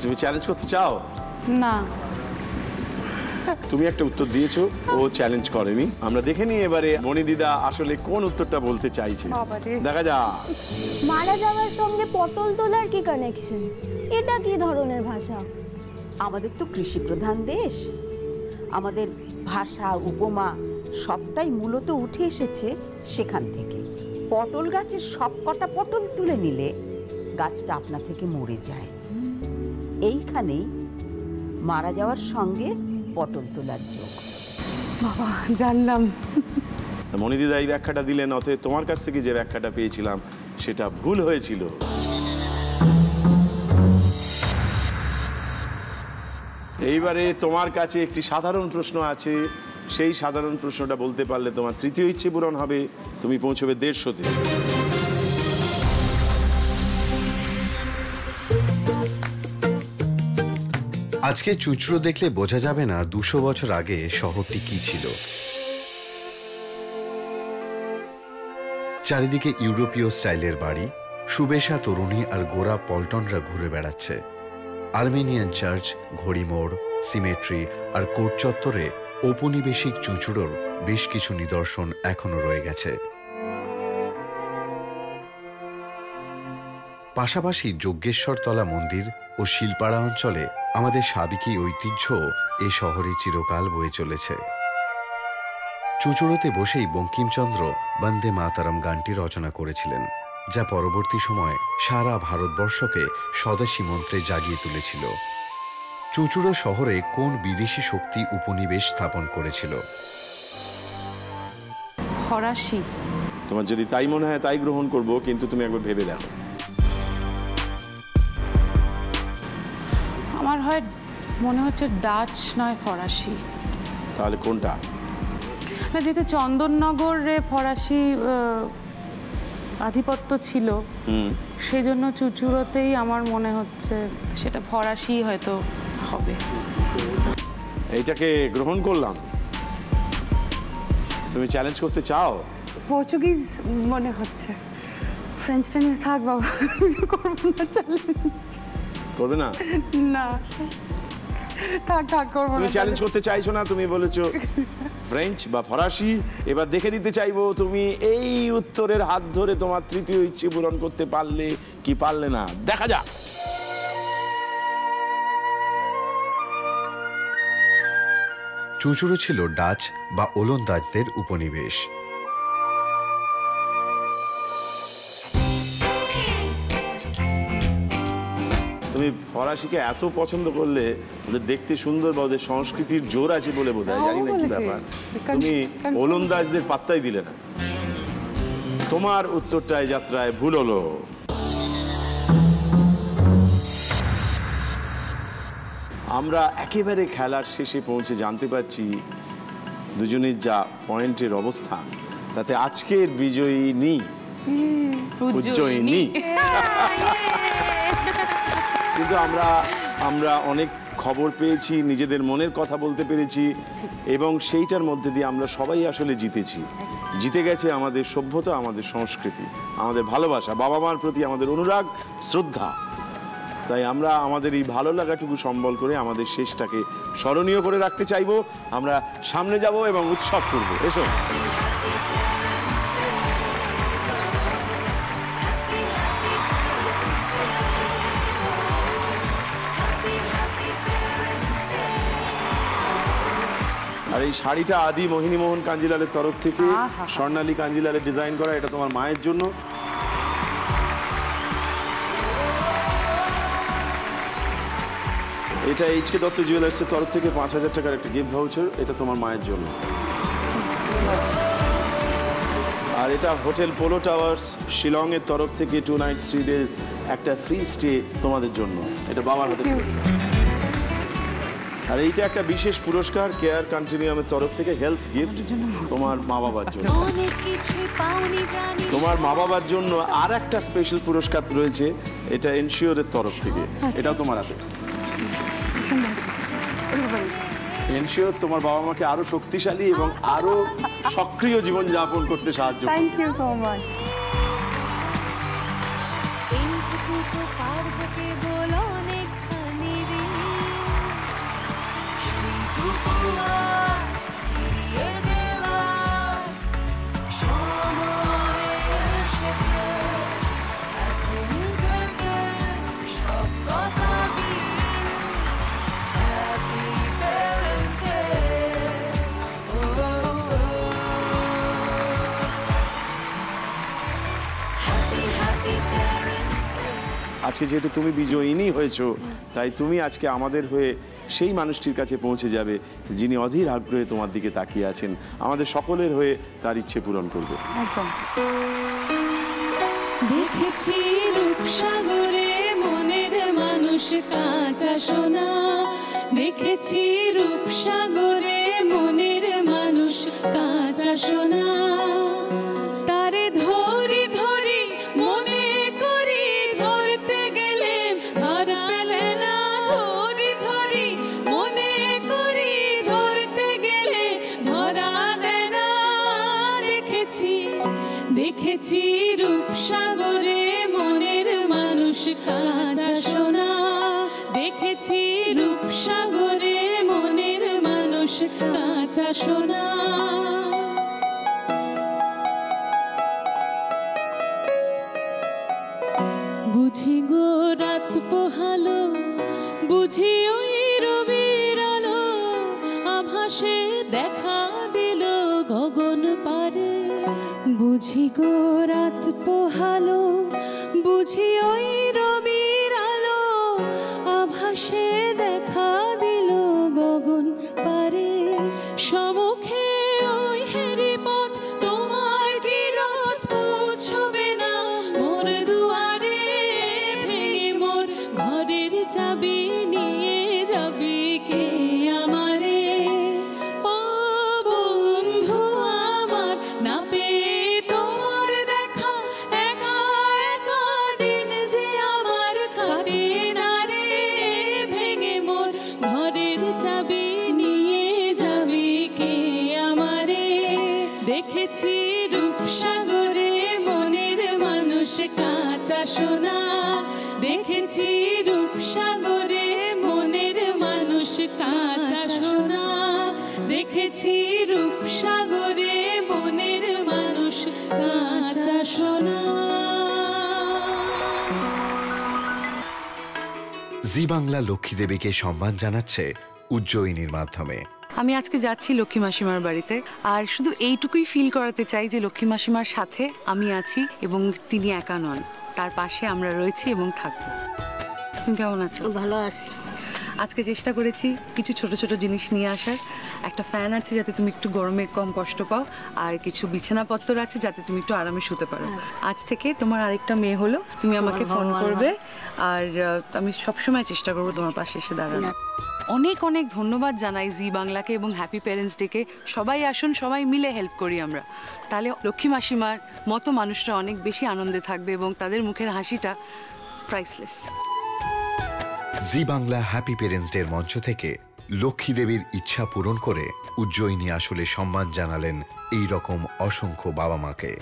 তুমি চ্যালেঞ্জ করতে চাও? না, তুমি একটা উত্তর দিয়েছো, ও চ্যালেঞ্জ করেনি। আমরা দেখে নিই এবারে মনি দিদা আসলে কোন উত্তরটা বলতে চাইছে, দেখা যাক। মারা যাওয়ার সঙ্গে পটল তোলার কি কানেকশন? এটা কি ধরনের ভাষা? আমাদের তো কৃষি প্রধান দেশ, আমাদের ভাষা উপমা সবটাই মূলত উঠে এসেছে সেখান থেকে। পটল গাছের সব কটা পটল তুলে নিলে গাছটা আপনা থেকে মরে যায়। এইখানেই মারা যাওয়ার সঙ্গে পটল তোলার যোগ। বাবা, জানলাম। মনিদিদা এই ব্যাখ্যাটা দিলেন, অতএব তোমার কাছ থেকে যে ব্যাখ্যাটা পেয়েছিলাম সেটা ভুল হয়েছিল। এইবারে তোমার কাছে একটি সাধারণ প্রশ্ন আছে, সেই সাধারণ প্রশ্নটা বলতে পারলে তোমার তৃতীয় ইচ্ছে পূরণ হবে, তুমি পৌঁছবে 150-তে। আজকে চুঁচুড়ো দেখলে বোঝা যাবে না 200 বছর আগে শহরটি কি ছিল। চারিদিকে ইউরোপীয় স্টাইলের বাড়ি, সুবেশা তরুণী আর গোরা পল্টনরা ঘুরে বেড়াচ্ছে। আর্মেনিয়ান চার্চ, ঘড়ি মোড়, সিমেট্রি আর কোর্ট চত্বরে ঔপনিবেশিক চুঁচুড়োর বেশ কিছু নিদর্শন এখনো রয়ে গেছে। পাশাপাশি যজ্ঞেশ্বরতলা মন্দির ও শিলপাড়া অঞ্চলে আমাদের সাবেকি ঐতিহ্য এ শহরে চিরকাল বয়ে চলেছে। চুঁচুড়োতে বসেই বঙ্কিমচন্দ্র বন্দে মাতরম গানটি রচনা করেছিলেন, যা পরবর্তী সময়ে সারা ভারতবর্ষকে স্বদেশী মন্ত্রে জাগিয়ে তুলেছিল। চুঁচুড়ো শহরে কোন বিদেশি শক্তি উপনিবেশ স্থাপন করেছিল? ফরাসি। তোমার যদি তাই মনে হয় তাই গ্রহণ করব, কিন্তু তুমি একবার ভেবে দেখো। আমার হয় মনে হচ্ছে ডাচ নয় ফরাসি। তাহলে কোনটা? না, যেহেতু চন্দননগরে ফরাসি আধিপত্য ছিল, সেই জন্য চুঁচুড়োতেই আমার মনে হচ্ছে সেটা ফরাসি হয়তো হবে। এইটাকে গ্রহণ করলাম। তুমি চ্যালেঞ্জ করতে চাও? পর্তুগিজ মনে হচ্ছে। ফ্রেঞ্চটা নিয়ে থাক বাবা, করবো না চ্যালেঞ্জ। করবে না? না, থাক থাক, করবো না। তুমি চ্যালেঞ্জ করতে চাইছো না, তুমি বলেছো ফ্রেঞ্চ বা ফরাসি। এবার দেখে নিতে চাইবো তুমি এই উত্তরের হাত ধরে তোমার তৃতীয় ইচ্ছে পূরণ করতে পারলে কি পারলে না। দেখা যাক। চুঁচুড়ো ছিল ডাচ বা ওলন্দাজদের উপনিবেশ। তুমি ফরাসিকে এত পছন্দ করলে, ওদের দেখতে সুন্দর বা ওদের সংস্কৃতির জোর আছে বলে বোধ হয়, জানি না কি ব্যাপার, তুমি ওলন্দাজদের পাত্তাই দিলে না। তোমার উত্তরটায় যাত্রায় ভুল হলো। আমরা একেবারে খেলার শেষে পৌঁছে জানতে পারছি দুজনের যা পয়েন্টের অবস্থান, তাতে আজকের বিজয়ী নি উজ্জয়িনী। কিন্তু আমরা অনেক খবর পেয়েছি, নিজেদের মনের কথা বলতে পেরেছি, এবং সেইটার মধ্যে দিয়ে আমরা সবাই আসলে জিতেছি। জিতে গেছে আমাদের সভ্যতা, আমাদের সংস্কৃতি, আমাদের ভালোবাসা, বাবা মার প্রতি আমাদের অনুরাগ, শ্রদ্ধা। তাই আমরা আমাদের এই ভালো লাগাটুকু সম্বল করে আমাদের শেষটাকে স্মরণীয় করে রাখতে চাইবো। আমরা সামনে যাব এবং উৎসব করব। এসো। আর এই শাড়িটা আদি মোহিনীমোহন কাঞ্জিলালের তরফ থেকে স্বর্ণালী কাঞ্জিলালের ডিজাইন করা, এটা তোমার মায়ের জন্য। এটা এইচকে দত্ত জুয়েলার্সের তরফ থেকে 5000 টাকার একটা গিফট ভাউচার, এটা তোমার মায়ের জন্য। আর এটা হোটেল পোলো টাওয়ার্স শিলংয়ের তরফ থেকে 2 নাইট 3 ডে একটা ফ্রি স্টে তোমাদের জন্য, এটা বাবার হাতে। আর এইটা একটা বিশেষ পুরস্কার কেয়ার কন্টিনিউয়ামের তরফ থেকে, হেলথ গিফট তোমার মা বাবার জন্য। তোমার মা বাবার জন্য আর একটা স্পেশাল পুরস্কার রয়েছে, এটা এনশিওরের তরফ থেকে, এটাও তোমার হাতে। এনশিওর তোমার বাবা মাকে আরো শক্তিশালী এবং আরো সক্রিয় জীবন যাপন করতে সাহায্য করে। Thank you so much. আজকে আজকে যেহেতু তুমি বিজয়িনী হয়েছো, তাই তুমি আজকে আমাদের হয়ে সেই মানুষটির কাছে পৌঁছে যাবে যিনি অধীর আগ্রহে তোমার দিকে তাকিয়ে আছেন। আমাদের সকলের হয়ে তার ইচ্ছে পূরণ করবে। একদম। দেখেছি রূপসাগরে মনের মানুষ কাঁচা সোনা, দেখেছি রূপসাগরে মনের মানুষ কাঁচা সোনা, তারে ধরি ধরি মনে করি ধরতে গেলে ধর পেলে না, ধরি ধরি মনে করি ধরতে গেলে ধরা দেয় না। দেখেছি দেখেছি রূপসাগরে মনের মানুষ কাঁচা সোনা, দেখেছি রূপসাগরে মনের মানুষ কাঁচা সোনা। বুঝি গো রাত পোহালো, বুঝি ওই রবির আলো, আভাসে দেখা দিল গগন পারে। বুঝি গো রাত পোহালো, বুঝি ওই রবির আলো, আভাসে দেখা দিল গগন পারে। সমুখে ওই হেরি পথ, তোমার কি রথ পৌঁছবে না মোর দুয়ারে? ভেঙে মোর ঘরের চাবি নিয়ে যাবি কে আমারে? ও বন্ধু আমার, না পেয়ে তোমার দেখা একা একা দিন যে আমার কাটে না রে। ভেঙে মোর ঘরের চাবি নিয়ে যাবি কে আমারে? দেখেছি রূপসাগরে মনের মানুষ কাঁচা সোনা, দেখেছি রূপসাগরে মনের মানুষ কাঁচা সোনা, দেখেছি রূপসাগরে মনের মানুষ কাঁচা সোনা। জি বাংলা লক্ষ্মী দেবীকে সম্মান জানাচ্ছে উজ্জয়িনীর মাধ্যমে। আমি আজকে যাচ্ছি লক্ষ্মী মাসিমার বাড়িতে, আর শুধু এইটুকুই ফিল করাতে চাই যে লক্ষ্মী মাসিমার সাথে আমি আছি এবং তিনি একা নন, তার পাশে আমরা রয়েছি এবং থাকবো। তুমি কেমন আছো? ভালো আছি। আজকে চেষ্টা করেছি কিছু ছোট ছোট জিনিস নিয়ে আসার। একটা ফ্যান আছে যাতে তুমি একটু গরমে কম কষ্ট পাও, আর কিছু বিছানাপত্র আছে যাতে তুমি একটু আরামে শুতে পারো। আজ থেকে তোমার আরেকটা মেয়ে হলো, তুমি আমাকে ফোন করবে, আর আমি সবসময় চেষ্টা করবো তোমার পাশে এসে দাঁড়ানো। অনেক অনেক ধন্যবাদ জানাই জি বাংলাকে এবং হ্যাপি প্যারেন্টস ডেকে। সবাই আসুন, সবাই মিলে হেল্প করি আমরা, তাহলে লক্ষ্মী মাসিমার মতো মানুষরা অনেক বেশি আনন্দে থাকবে এবং তাদের মুখের হাসিটা প্রাইসলেস। জি বাংলা হ্যাপি প্যারেন্টস ডের মঞ্চ থেকে লক্ষ্মী দেবীর ইচ্ছা পূরণ করে উজ্জয়িনী আসলে সম্মান জানালেন এই রকম অসংখ্য বাবা মাকে।